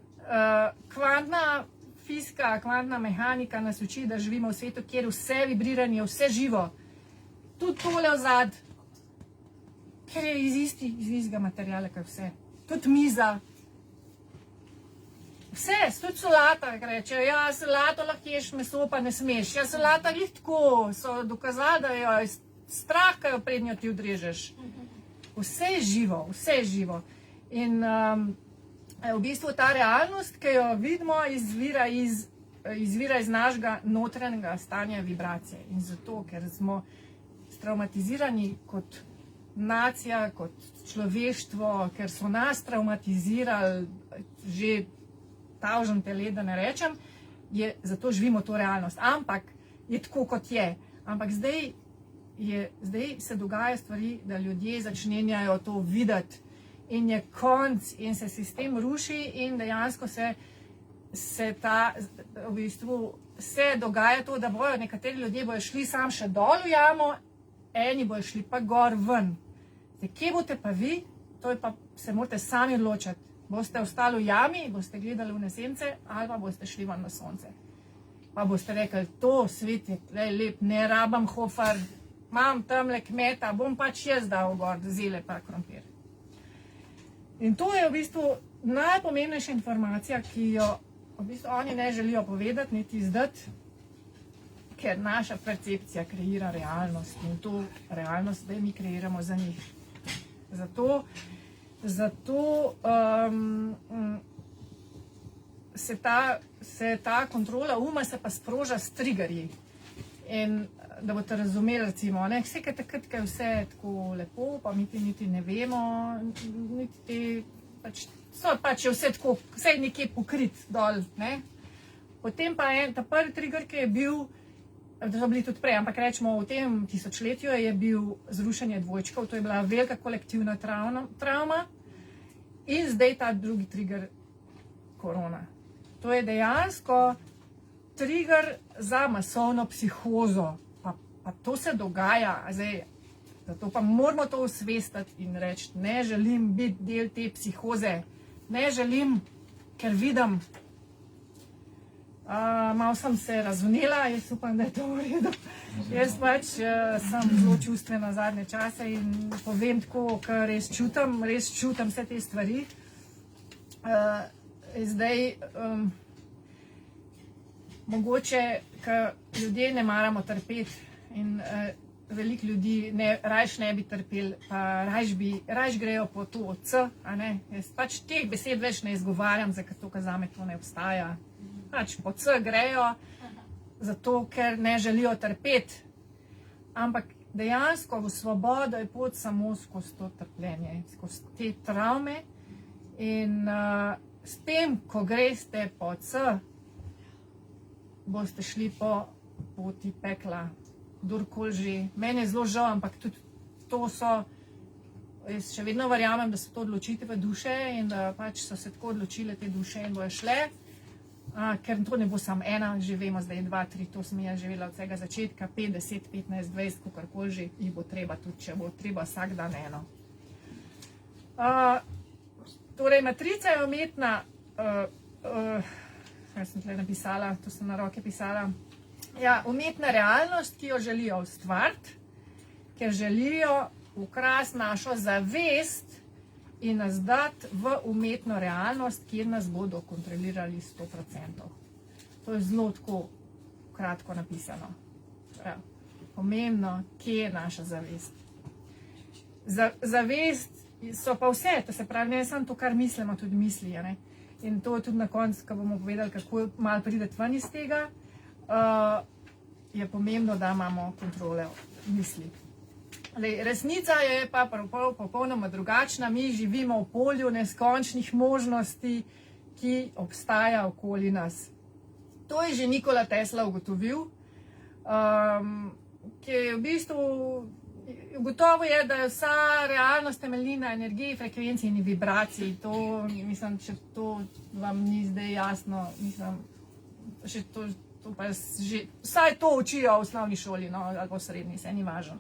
kvantna fizika, kvantna mehanika nas uči, da živimo v svetu, kjer vse vibriranje, vse živo. Tudi tole vzad, ker je iz istega materijala, kot vse. Tudi miza. Vse, tudi solata, reče, ja, solato lahko ješ, meso pa ne smeš. Ja, solata glih tako, so dokazali, da jo je strah, kaj jo prednjo ti odrežeš. Vse je živo, vse je živo. In v bistvu ta realnost, ki jo vidimo, izvira iz našega notranjega stanja vibracije. In zato, ker smo traumatizirani kot nacija, kot človeštvo, ker so nas traumatizirali že tavžente let, da ne rečem, zato živimo to realnost. Ampak je tako, kot je. Ampak zdaj se dogaja stvari, da ljudje začenjajo to videti. In je konc, in se sistem ruši, in dejansko se dogaja to, da bojo nekateri ljudje bojo šli sam še dol v jamo, eni bojo šli pa gor ven. Zdaj, kje boste pa vi, to je pa se morate sami odločiti. Boste ostali v jami, boste gledali v nesence, ali pa boste šli ven na sonce. Pa boste rekli, to svet je lep, ne rabam hofar, imam tamle kmeta, bom pač jaz dal gor zele pa krompir. In to je v bistvu najpomembnejša informacija, ki jo v bistvu oni ne želijo povedati, niti izdati, ker naša percepcija kreira realnost in to realnost zdaj mi kreiramo za njih. Zato se ta kontrola uma se pa sproža s triggerji. In da boste razumeli, recimo, vse kaj takrat, kaj vse je tako lepo, pa mi niti ne vemo, niti te, pač je vse tako, vse je nekje pokrit dol, ne. Potem pa ta prvi trigger, ki je bil, da so bili tudi prej, ampak rečemo, v tem tisočletju je bil zrušenje dvojčkov, to je bila velika kolektivna travma in zdaj ta drugi trigger, korona. To je dejansko trigger za masovno psihozo. Pa to se dogaja, zdaj, zato pa moramo to osvestiti in reči, ne želim biti del te psihoze, ne želim, ker vidim. Malo sem se razvnela, jaz upam, da je to v redu. Jaz pač sem zelo čustvena zadnje čase in povem tako, ker res čutim vse te stvari. Zdaj, mogoče, ker ljudje ne maramo trpeti in veliko ljudi rajš ne bi trpeli, pa rajš grejo po to od C, a ne. Jaz pač teh besed več ne izgovarjam, zato ker zame to ne obstaja. Pač po C grejo, zato ker ne želijo trpeti. Ampak dejansko v svobodo je pot samo skozi to trpljenje, skozi te travme. In s tem, ko greste po C, boste šli po poti pekla. kdorkoli že. Meni je zelo žal, ampak tudi to so, jaz še vedno verjamem, da so to odločitve duše in da pač so se tako odločile te duše in bojo šle, ker to ne bo samo ena, že vemo zdaj 2, 3, to sem jaz živela od vsega začetka, 5, 10, 15, 20, kakorkoli že, jih bo treba tudi, če bo treba vsak dan eno. Torej, matrica je umetna, kaj sem tle napisala, to sem na roke pisala, ja, umetna realnost, ki jo želijo ustvariti, ker želijo ukrasti našo zavest in nas dati v umetno realnost, kjer nas bodo kontrolirali 100%. To je zelo tako kratko napisano. Ja. Pomembno, kje je naša zavest. Zavest so pa vse, to se pravi, ne samo to, kar mislimo, tudi misli. Ne? In to je tudi na koncu, ko bomo povedali, kako malo prideti ven iz tega, je pomembno, da imamo kontrole misli. Resnica je pa popolnoma drugačna. Mi živimo v polju neskončnih možnosti, ki obstaja okoli nas. To je že Nikola Tesla ugotovil, ki je v bistvu ugotovil je, da je vsa realnost temelji na energiji, frekvenciji in vibraciji. To, mislim, če to vam ni zdaj jasno, mislim, še to pa že, vsaj to učijo v osnovni šoli, no, ali v srednji, se ni važno.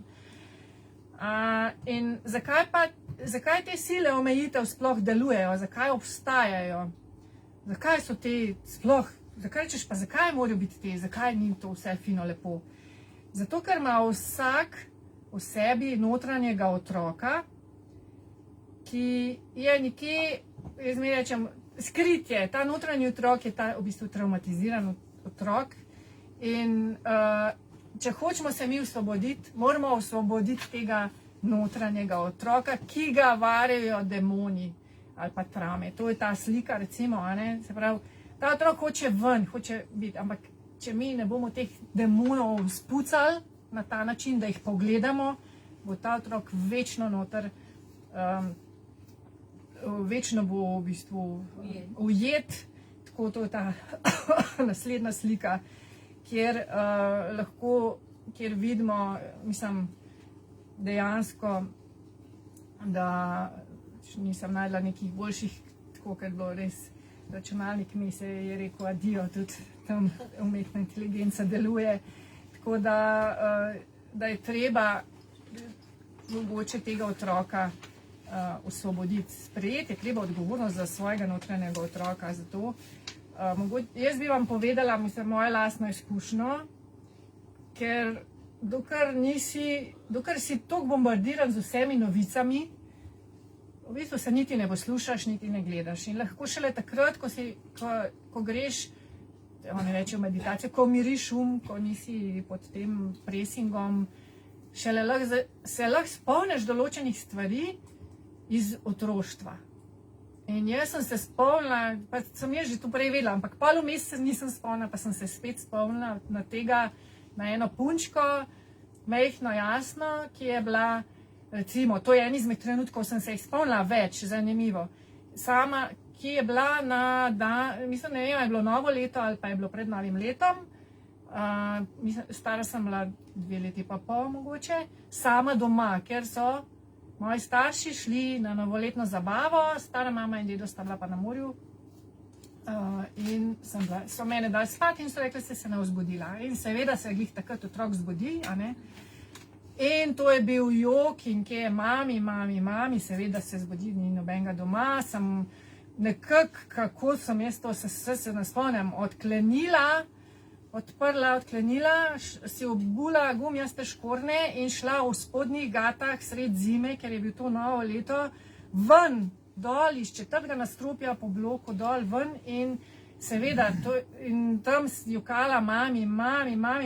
In zakaj te sile omejitev sploh delujejo, zakaj obstajajo, zakaj so te sploh, zakaj rečeš pa, zakaj morajo biti te, zakaj ni to vse fino lepo? Zato, ker ima vsak v sebi notranjega otroka, ki je nekje, jaz mi rečem, skrit je, ta notranji otrok je ta v bistvu traumatiziran otrok in če hočemo se mi osvoboditi, moramo osvoboditi tega notranjega otroka, ki ga varijo demoni ali pa travme. To je ta slika, recimo, se pravi, ta otrok hoče ven, hoče biti, ampak če mi ne bomo teh demonov spucali na ta način, da jih pogledamo, bo ta otrok večno noter, večno bo v bistvu ujet, tako to je ta naslednja slika, kjer kjer vidimo, mislim, dejansko, da nisem najdla nekih boljših, tako ker bilo res, računalnik mi se je rekel adijo, tudi tam umetna inteligenca deluje, tako da je treba mogoče tega otroka osvoboditi, sprejeti, je treba odgovornost za svojega notranjega otroka, zato jaz bi vam povedala, mislim, mojo lastno izkušnjo, ker dokler si toliko bombardiran z vsemi novicami, v bistvu se niti ne poslušaš, niti ne gledaš. In lahko šele takrat, ko greš, ne rečem meditacijo, ko miriš ko nisi pod tem presingom, šele se lahko spomniš določenih stvari iz otroštva. In jaz sem se spomnila, pa sem jaz že to prej vedela, ampak pol vmes se nisem spomnila, pa sem se spet spomnila na eno punčko, majhno jasno, ki je bila, recimo, to je en izmed trenutkov, sem se jih spomnila več, zanimivo. Sama, ki je bila na dan, mislim, ne vem, je bilo novo leto ali pa je bilo pred novim letom, stara sem bila 2 leti pa pol mogoče, sama doma, ker so moji starši šli na novoletno zabavo, stara mama in dedo sta bila pa na morju in so mene dali spati in so rekli, se ne vzbudila. In seveda se je glih takrat otrok zbudi, a ne? In to je bil jok in kje je mami, seveda se zbudi, ni nobenega doma, sem nekako, kako sem jaz to, se ne spomnim, odklenila, si obula gumijaste škorne in šla v spodnjih gatah sred zime, ker je bil to novo leto, ven, dol iz 4. nadstropja po bloku, dol ven in seveda, in tam jokala mami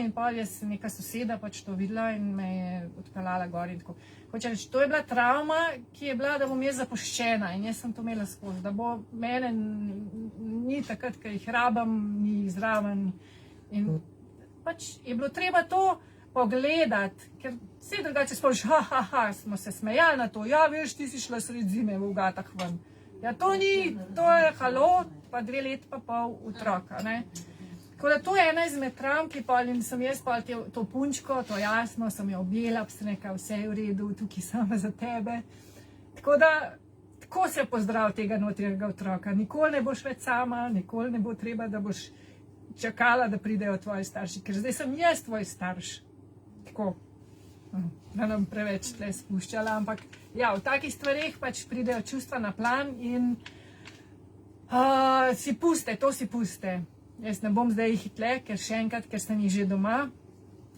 in pol je neka soseda pač to videla in me je odpeljala gor in tako. Hoče reči, to je bila travma, ki je bila, da bom jaz zapuščena in jaz sem to imela skozi, da bo mene ni takrat, ker jih rabam, ni zraven. In pač je bilo treba to pogledati, ker vse drugače sploš, smo se smejali na to, ja, veš, ti si šla sred zime v gatah ven. Ja, to ni, to je halo, pa 2 leti pa pol otroka, ne. Tako da to je ena izmed travm, ki pol in sem jaz pol to punčko, to jasno, sem jo objela, pa sem rekla, vse je v redu, tukaj sama za tebe. Tako da, tako se pozdrav tega notranjega otroka. Nikoli ne boš več sama, nikoli ne bo treba, da boš čakala, da pridejo tvoji starši, ker zdaj sem jaz tvoj starš. Tako, da nam preveč tle spuščala, ampak ja, v takih stvareh pač pridejo čustva na plan in si puste, to si puste. Jaz ne bom zdaj jih tle, ker še enkrat, ker sem jih že doma,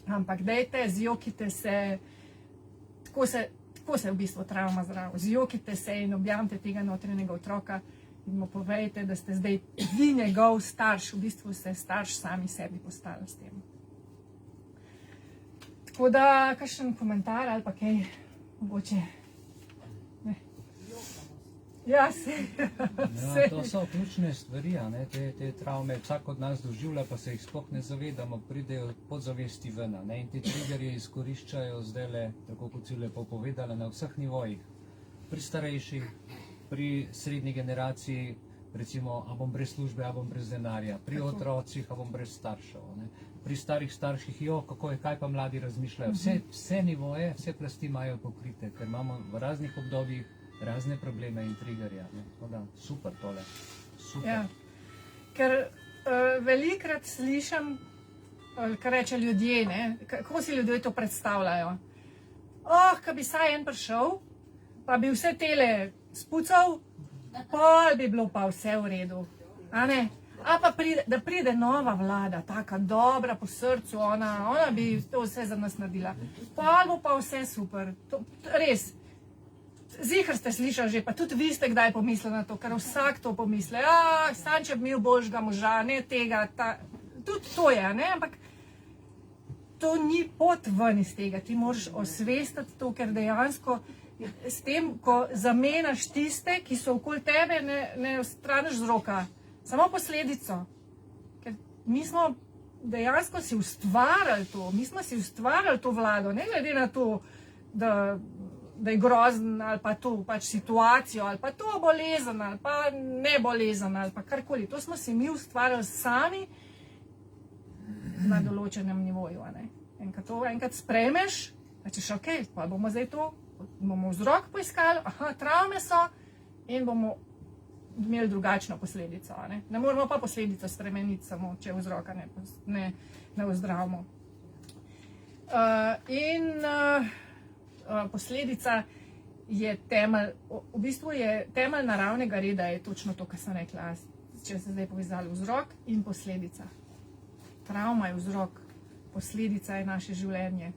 ampak dejte, zjokite se, tako se v bistvu travma zdravo, zjokite se in objamte tega notranjega otroka in mu povejte, da ste zdaj vi njegov starš, v bistvu ste starš sami sebi postali s tem. Tako da, kakšen komentar ali pa kaj, mogoče. Ja, Ja, to so ključne stvari, te travme vsak od nas doživlja, pa se jih sploh ne zavedamo, pridejo podzavesti ven, in te triggerje izkoriščajo zdajle, tako kot si lepo povedala, na vseh nivojih. Pri starejših, pri srednji generaciji, recimo, a bom brez službe, a bom brez denarja, pri otrocih, a bom brez staršev, pri starih starših, kako je, kaj pa mladi razmišljajo. Vse nivoje, vse plasti imajo pokrite, ker imamo v raznih obdobjih razne probleme in triggerja. Tako da, super tole. Super. Ja. Ker velikrat slišim, kar reče ljudje, kako si ljudje to predstavljajo. Ko bi saj en prišel, pa bi vse tele spucal, pol bi bilo pa vse v redu. Pa da pride nova vlada, taka dobra po srcu, ona bi to vse za nas naredila. Pol bo pa vse super. Res. Zihar ste slišali že, pa tudi vi ste kdaj pomislili na to, ker vsak to pomisli. Sam če bi imel božjega moža, ne tega, tudi to je, ampak to ni pot ven iz tega. Ti moraš osvestiti to, ker dejansko s tem, ko zamenjaš tiste, ki so okoli tebe, ne odstraniš z roka. Samo posledico. Ker mi smo dejansko si ustvarjali to, mi smo si ustvarjali to vlado, ne glede na to, da je grozen ali pa to pač situacijo, ali pa to bolezen, ali pa ne bolezen, ali pa karkoli. To smo si mi ustvarjali sami na določenem nivoju. Enkrat to enkrat sprejmeš, rečeš, ok, pa bomo zdaj to, bomo vzrok poiskali, travme so in bomo imeli drugačno posledico. Ne moramo pa posledico spremeniti samo, če vzroka ne ozdravimo. Posledica je temelj, v bistvu je temelj naravnega reda, je točno to, kar sem rekla, če se zdaj povezali vzrok in posledica. Travma je vzrok, posledica je naše življenje.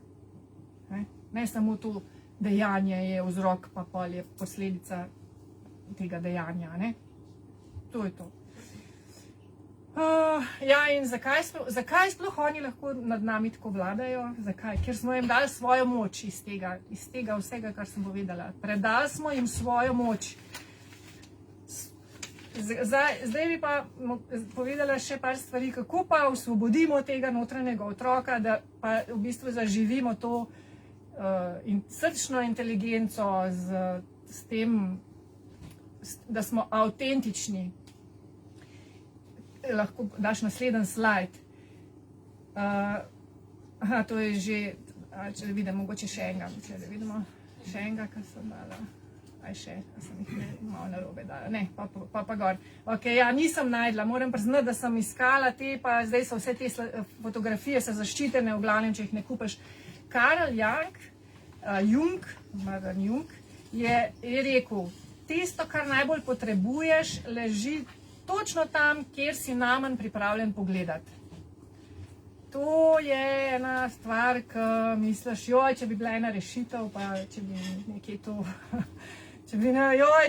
Ne samo to dejanje je vzrok, pa pol je posledica tega dejanja. To je to. In zakaj sploh oni lahko nad nami tako vladajo? Zakaj? Ker smo jim dali svojo moč iz tega vsega, kar sem povedala. Predali smo jim svojo moč. Zdaj bi pa povedala še par stvari, kako pa osvobodimo tega notranjega otroka, da pa v bistvu zaživimo to srčno inteligenco s tem, da smo avtentični. Lahko daš naslednji slajd. To je že, če vidimo, mogoče še enega, kar sem dala. Sem jih malo narobe dala. Ne, pa gor. Nisem najdla, moram priznati, da sem iskala te, pa zdaj so vse te fotografije so zaščitene, v glavnem, če jih ne kupiš. Carl Jung je rekel, tisto, kar najbolj potrebuješ, leži točno tam, kjer si namen pripravljen pogledati. To je ena stvar, ki misliš, če bi bila ena rešitev, pa če bi nekje to,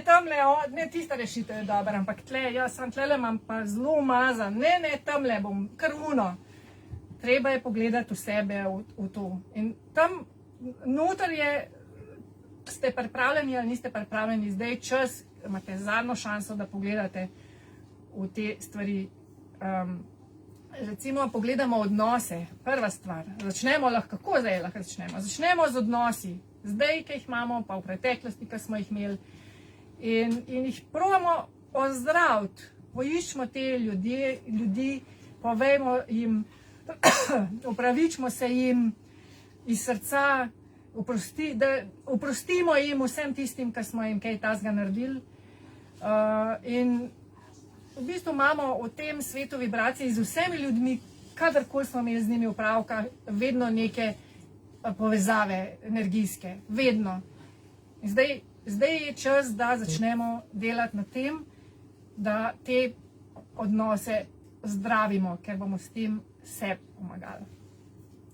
tamle, ne, tista rešitev je dobra, ampak tle imam pa zelo umazan, ne, tamle bom, kar uno. Treba je pogledati v sebe, v to. In tam noter je, ste pripravljeni ali niste pripravljeni, zdaj čas, imate zadnjo šanso, da pogledate v te stvari. Recimo, pogledamo odnose, prva stvar. Kako zdaj lahko začnemo? Začnemo z odnosi, zdaj, ki jih imamo, pa v preteklosti, ki smo jih imeli. In jih probamo ozdraviti. Poiščemo te ljudi, povejmo jim, opravičimo se jim iz srca, oprostimo jim vsem tistim, ki smo jim kaj tazga naredili. In v bistvu imamo v tem svetu vibracije z vsemi ljudmi, kadarkoli smo imeli z njimi opravka, vedno neke povezave energijske, vedno. In zdaj je čas, da začnemo delati na tem, da te odnose zdravimo, ker bomo s tem sebi pomagali.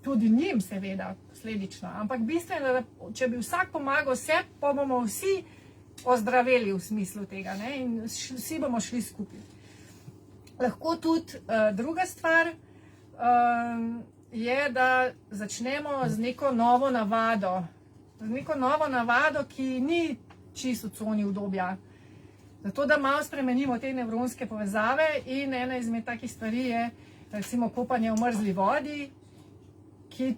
Tudi njim seveda, posledično, ampak bistveno je, da če bi vsak pomagal sebi, pa bomo vsi ozdraveli v smislu tega, ne? In vsi bomo šli skupaj. Lahko tudi druga stvar je, da začnemo z neko novo navado, ki ni čisto v coni udobja. Zato, da malo spremenimo te nevronske povezave in ena izmed takih stvari je recimo kopanje v mrzli vodi, ki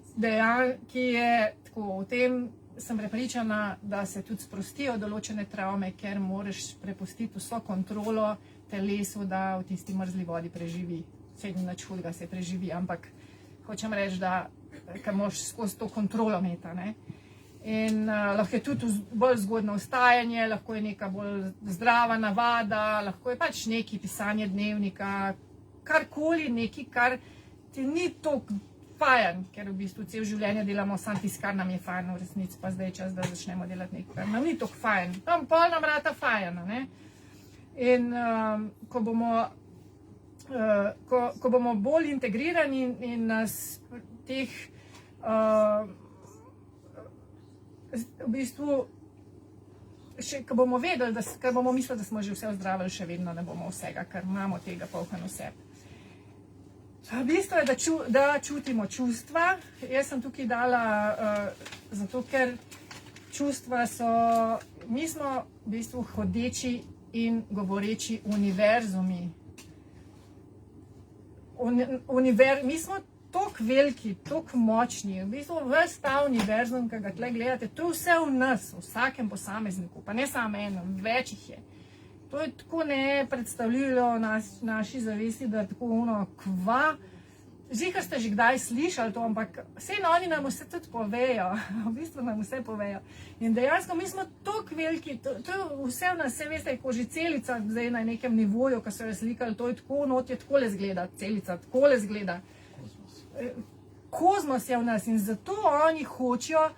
je tako, v tem sem prepričana, da se tudi sprostijo določene travme, ker moraš prepustiti vso kontrolo telesu, da v tisti mrzli vodi preživi. Vse ni nič hudega, se preživi, ampak hočem reči, da moraš skozi to kontrolo imeti, ne. In lahko je tudi bolj zgodno vstajanje, lahko je neka bolj zdrava navada, lahko je pač neki pisanje dnevnika, karkoli neki, kar ti ni toliko fajn, ker v bistvu cel življenje delamo samo tisto, kar nam je fajn, v resnici pa zdaj je čas, da začnemo delati nekaj, kar nam ni toliko fajn. Tam pol nam rata fajn, ne. In ko bomo bolj integrirani in nas teh v bistvu, ko bomo vedeli, ker bomo mislili, da smo že vse ozdravili, še vedno ne bomo vsega, ker imamo tega polkan vse. V bistvu je, da čutimo čustva. Jaz sem tukaj dala, zato ker čustva mi smo v bistvu hodeči in govoreči univerzumi. Mi smo toliko veliki, toliko močni, v bistvu ves ta univerzum, ki ga tle gledate, to je vse v nas, v vsakem posamezniku, pa ne samo enem, več jih je. To je tako nepredstavljivo naši zavesti, da tako kva. Žikar ste že kdaj slišali to, ampak vse oni nam vse tudi povejo, v bistvu nam vse povejo. In dejansko mi smo toliko veliki, to je vse v nas, vse veste, ko že celica zdaj na nekem nivoju, ko so jo slikali, to je tako, not je takole zgleda, celica takole zgleda. Kozmos je v nas in zato oni hočejo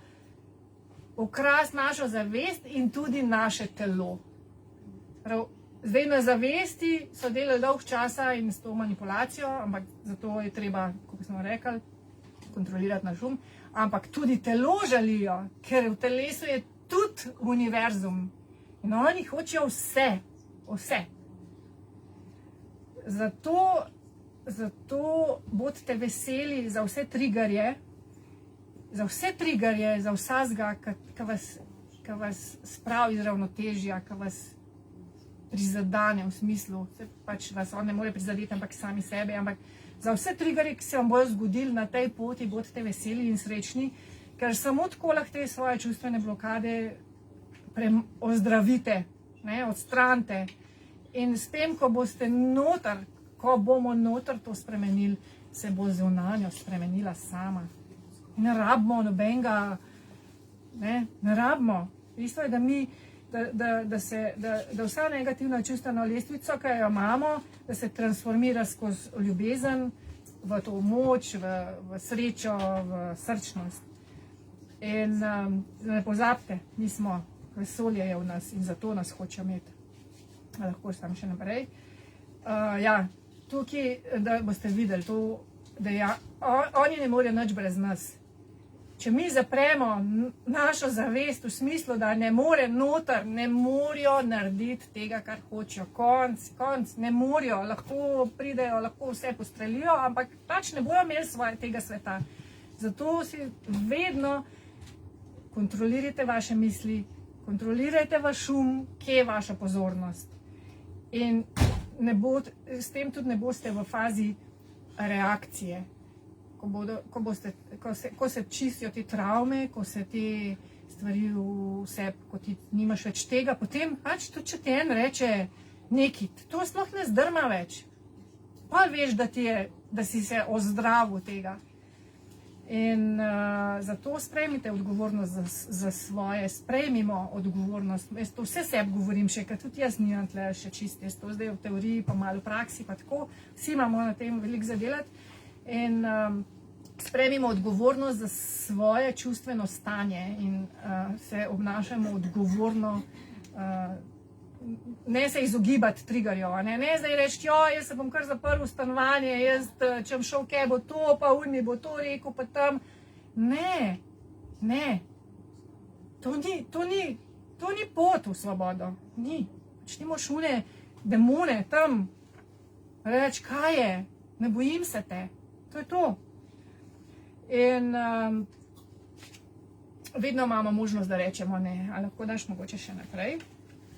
okrasti našo zavest in tudi naše telo. Zdaj na zavesti so delali dolg časa in s to manipulacijo, ampak zato je treba, kot smo rekli, kontrolirati naš um, ampak tudi telo želijo, ker v telesu je tudi univerzum in oni hočejo vse. Zato bodite veseli za vse triggerje, za vsega, ki vas spravi iz ravnotežja, ki vas prizadane v smislu, se pač vas on ne more prizadeti, ampak sami sebe, ampak za vse triggerje, ki se vam bojo zgodili na tej poti, bodite veseli in srečni, ker samo tako lahko te svoje čustvene blokade ozdravite, odstranite. In s tem, ko bomo noter to spremenili, se bo zunanjo spremenila sama. Ne rabimo nobenega, ne rabimo. Isto je, da vsa negativna čustvena lestvica, ki jo imamo, da se transformira skozi ljubezen v to moč, v srečo, v srčnost. In ne pozabite, mi smo, vesolje je v nas in zato nas hoče imeti. Lahko sam še naprej. Tukaj, da boste videli to, da oni ne morejo nič brez nas. Če mi zapremo našo zavest v smislu, da ne more noter, ne morejo narediti tega, kar hočejo. Konc, ne morejo, lahko pridejo, lahko vse postrelijo, ampak pač ne bojo imeli tega sveta. Zato si vedno kontrolirajte vaše misli, kontrolirajte vaš kje je vaša pozornost. In s tem tudi ne boste v fazi reakcije. Ko se čistijo te travme, ko se te stvari vse, ko ti nimaš več tega, potem pač tudi če ti en reče nekaj, to sploh ne zdrma več. pa veš, da si se ozdravil tega. In zato sprejmite odgovornost za svoje, sprejmimo odgovornost. Jaz to vse sebi govorim še, ker tudi jaz nimam tle še čist, jaz to zdaj v teoriji, pa malo v praksi, pa tako, vsi imamo na tem veliko zadelati. In sprejmimo odgovornost za svoje čustveno stanje in se obnašamo odgovorno, ne se izogibati triggerjev, ne zdaj reči, jaz se bom kar zaprl v stanovanje, jaz če bom šel, kaj bo to, pa uni bo to rekel, pa tam. Ne, to ni pot v svobodo, ni. Pač ti moraš une demone tam reči, kaj je, ne bojim se te, to je to. In vedno imamo možnost, da rečemo ne, ali lahko daš mogoče še naprej.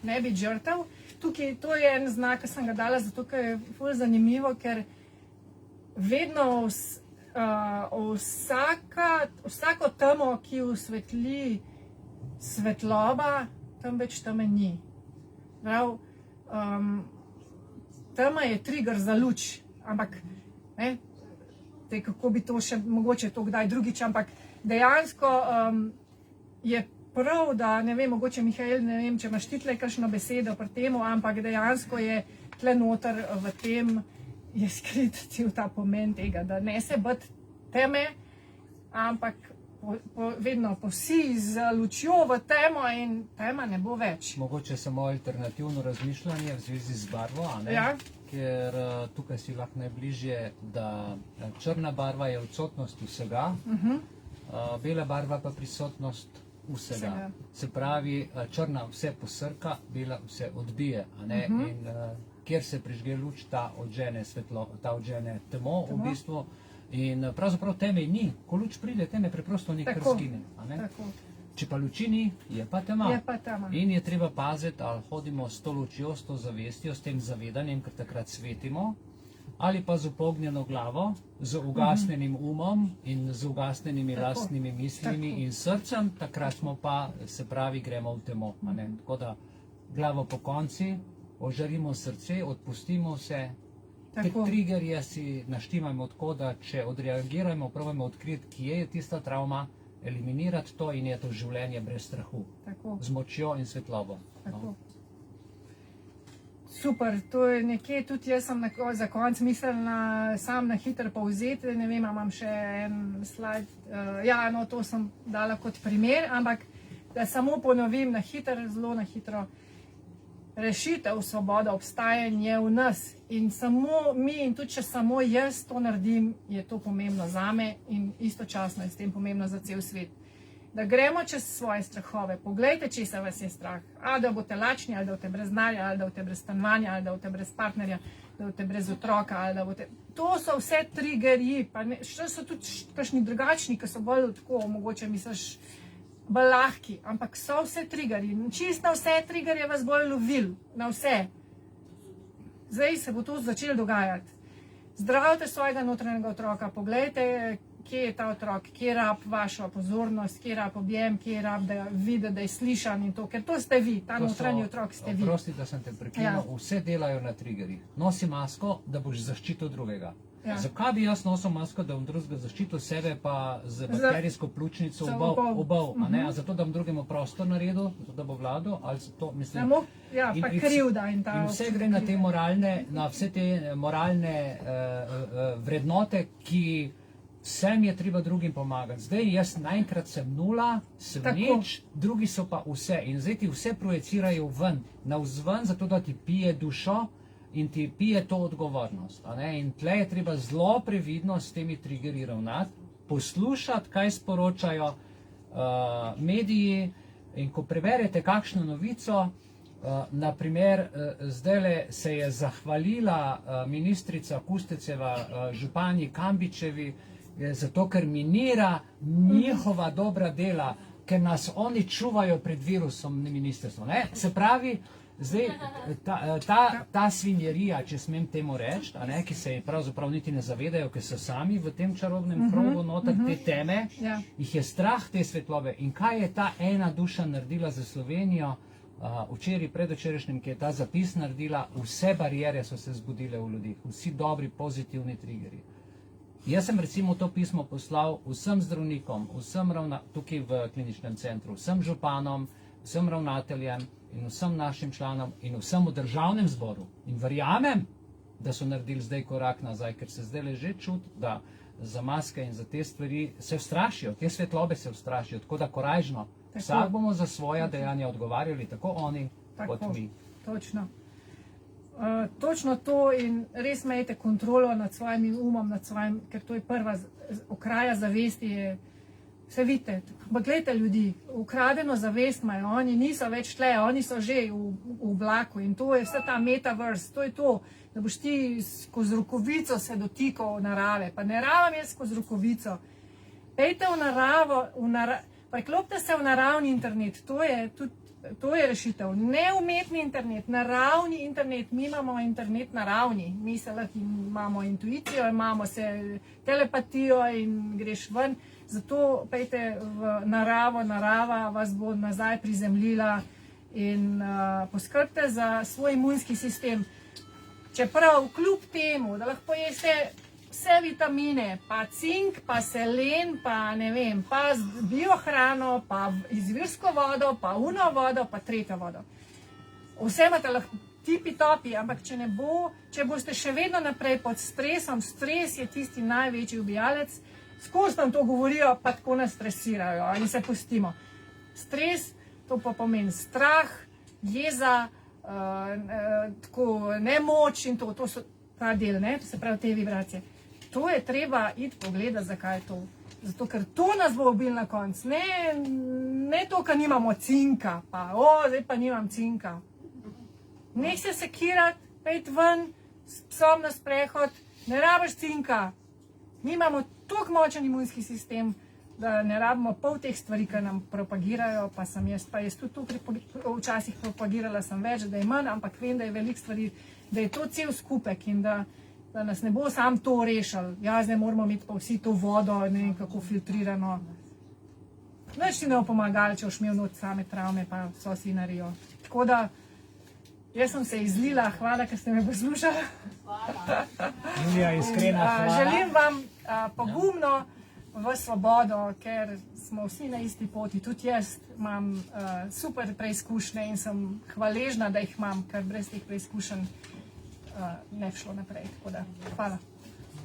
Ne biti žrtev. Tukaj, to je en znak, ki sem ga dala, zato ker je ful zanimivo, ker vedno vsako temo, ki osvetli svetloba, tam več teme ni. Prav, tema je trigger za luč, ampak ne, kako bi to še, mogoče to kdaj drugič, ampak dejansko je prav, da, ne vem, mogoče Mihael, ne vem, če imaš ti tle kakšno besedo pri temu, ampak dejansko je tle noter v tem, je skrit cel ta pomen tega, da ne se biti teme, ampak vedno posij z lučjo v temo in tema ne bo več. Mogoče samo alternativno razmišljanje v zvezi z barvo, a ne? Ja. Ker tukaj si lahko najbližje, da črna barva je odsotnost vsega, bela barva pa prisotnost vsega. Se pravi, črna vse posrka, bela vse odbije, a ne? In kjer se prižge luč, ta odžene svetlo, ta odžene temo v bistvu. In pravzaprav teme ni. Ko luč pride, teme preprosto nekaj razgine, a ne? Če pa luči ni, je pa tema. In je treba paziti, ali hodimo s to lučjo, s to zavestjo, s tem zavedanjem, ker takrat svetimo, ali pa z upognjeno glavo, z ugasnenim umom in z ugasnenimi lastnimi mislimi in srcem, takrat smo pa, se pravi, gremo v temo. Tako da glavo po konci, ožarimo srce, odpustimo se, te triggerje si naštimajmo tako, da če odreagiramo, probajmo odkriti, kje je tista travma, eliminirati to in je to življenje brez strahu, z močjo in svetlobo. Super, to je nekje, tudi jaz sem za konc mislila sam na hitro povzeti, ne vem, imam še en slajd, to sem dala kot primer, ampak da samo ponovim na hitro, zelo na hitro, rešitev svoboda obstajanja v nas in samo mi in tudi če samo jaz to naredim, je to pomembno zame in istočasno je s tem pomembno za cel svet. Da gremo čez svoje strahove, poglejte, če se vas je strah, ali da boste lačni, ali da boste brez denarja, ali da boste brez stanovanja, ali da boste brez partnerja, da boste brez otroka, ali da boste... To so vse triggerji, pa še so tudi kakšni drugačni, ki so bolj tako, mogoče misliš, bolj lahki, ampak so vse triggerji. Čist na vse triggerje vas bolj lovil, na vse. Zdaj se bo to začelo dogajati. Zdravite svojega notranjega otroka, poglejte, kje je ta otrok, kje rab vašo pozornost, kje rab objem, kje rab, da vidi, da je slišan in to, ker to ste vi, ta notranji otrok ste vi. Prosti, da sem te prekinil, vse delajo na triggerjih. Nosi masko, da boš zaščitil drugega. Zakaj bi jaz nosil masko, da bom drugega zaščitil, sebe pa z bakterijsko pljučnico obal, a ne? A zato, da bom drugemu prostor naredil, zato, da bo vladal, ali zato, mislim... pa krivda in ta... In vse gre na te moralne, na vse te moralne vrednote, ki vsem je treba drugim pomagati. Zdaj jaz naenkrat sem nula, sem nič, drugi so pa vse. In zdaj ti vse projecirajo ven, navzven, zato da ti pije dušo in ti pije to odgovornost. In tle je treba zelo previdno s temi triggerji ravnati, poslušati, kaj sporočajo mediji in ko preberete kakšno novico, naprimer, zdajle se je zahvalila ministrica Kusteceva županji Kambičevi, zato ker minira njihova dobra dela, ker nas oni čuvajo pred virusom ministrstva. Se pravi, zdaj ta svinjerija, če smem temu reči, ki se pravzaprav niti ne zavedajo, ker so sami v tem čarobnem krogu noter te teme, jih je strah te svetlobe. In kaj je ta ena duša naredila za Slovenijo? včeraj, predvčerajšnjim, ki je ta zapis naredila, vse barijere so se zbudile v ljudeh, vsi dobri, pozitivni triggerji. Jaz sem recimo to pismo poslal vsem zdravnikom, vsem tukaj v kliničnem centru, vsem županom, vsem ravnateljem in vsem našim članom in vsem v državnem zboru. In verjamem, da so naredili zdaj korak nazaj, ker se zdaj že čuti, da za maske in za te stvari se ustrašijo, te svetlobe se ustrašijo, tako da korajžno. Vsak bomo za svoja dejanja odgovarjali, tako oni kot mi. Točno. Točno to in res imejte kontrolo nad svojim umom, ker to je prva okraja zavesti. Vse vidite, pa gledajte ljudi, ukradeno zavest imajo, oni niso več tle, oni so že v vlaku in to je vse ta metaverse, to je to, da boš ti skozi rokovico se dotikal narave, pa ne rabim jaz skozi rokovico. Pejte v naravo, preklopite se v naravni internet, to je rešitev. Ne umetni internet, naravni internet. Mi imamo internet naravni, mi se lahko imamo intuicijo, imamo se telepatijo in greš ven. Zato pejte v naravo, narava vas bo nazaj prizemljila in poskrbite za svoj imunski sistem. Čeprav kljub temu, da lahko jeste vse vitamine, pa cink, pa selen, pa ne vem, pa biohrano, pa izvirsko vodo, pa uno vodo, pa tretjo vodo. Vse imate lahko tipi-topi, ampak če boste še vedno naprej pod stresom, stres je tisti največji ubijalec, skozi nam to govorijo, pa tako nas stresirajo in se pustimo. Stres, to pa pomeni strah, jeza, nemoč in to so ta del, to se pravi te vibracije. To je treba iti pogledati, zakaj je to. Zato, ker to nas bo ubil na koncu. Ne to, ker nimamo cinka, pa zdaj pa nimam cinka. Nek se sekirati, pejt ven, s psom na sprehod, ne rabiš cinka. Mi imamo toliko močen imunski sistem, da ne rabimo pol teh stvari, ki nam propagirajo, pa jaz tudi to včasih propagirala sem več, da je manj, ampak vem, da je veliko stvari, da je to cel skupek in da nas ne bo sam to rešil. Ja, zdaj moramo imeti pa vsi to vodo, ne vem kako filtrirano. Nič ti ne bo pomagali, če boš imel not same travme, pa so svinarijo. Tako da, jaz sem se izlila, hvala, ker ste me poslušali. Julija, iskrena hvala. Želim vam pogumno v svobodo, ker smo vsi na isti poti. Tudi jaz imam super preizkušnje in sem hvaležna, da jih imam, ker brez teh preizkušenj ne bi šlo naprej. Tako da, hvala.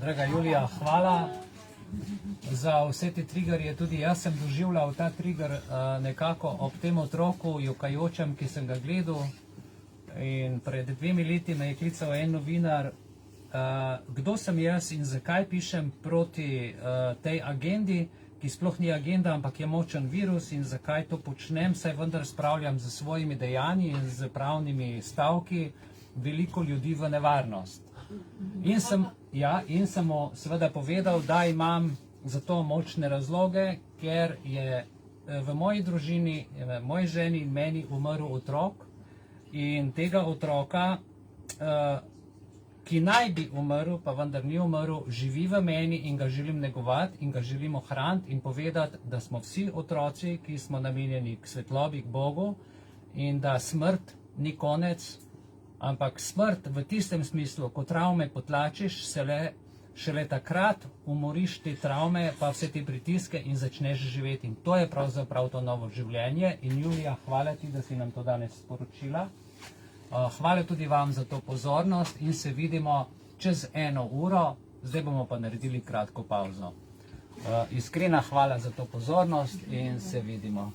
Draga Julija, hvala za vse te triggerje. Tudi jaz sem doživljal ta trigger nekako ob tem otroku, jokajočem, ki sem ga gledal. In pred 2 leti me je klical en novinar, kdo sem jaz in zakaj pišem proti tej agendi, ki sploh ni agenda, ampak je močen virus in zakaj to počnem, saj vendar spravljam z svojimi dejanji in z pravnimi stavki veliko ljudi v nevarnost. In sem mu seveda povedal, da imam za to močne razloge, ker je v moji družini, v moji ženi in meni umrl otrok in tega otroka, ki naj bi umrl, pa vendar ni umrl, živi v meni in ga želim negovati in ga želim ohraniti in povedati, da smo vsi otroci, ki smo namenjeni k svetlobi, k Bogu in da smrt ni konec, ampak smrt v tistem smislu, ko travme potlačiš, šele takrat umoriš te travme, pa vse te pritiske in začneš živeti. In to je pravzaprav to novo življenje. In Julija, hvala ti, da si nam to danes sporočila. Hvala tudi vam za to pozornost in se vidimo čez 1 uro, zdaj bomo pa naredili kratko pauzo. Iskrena hvala za to pozornost in se vidimo.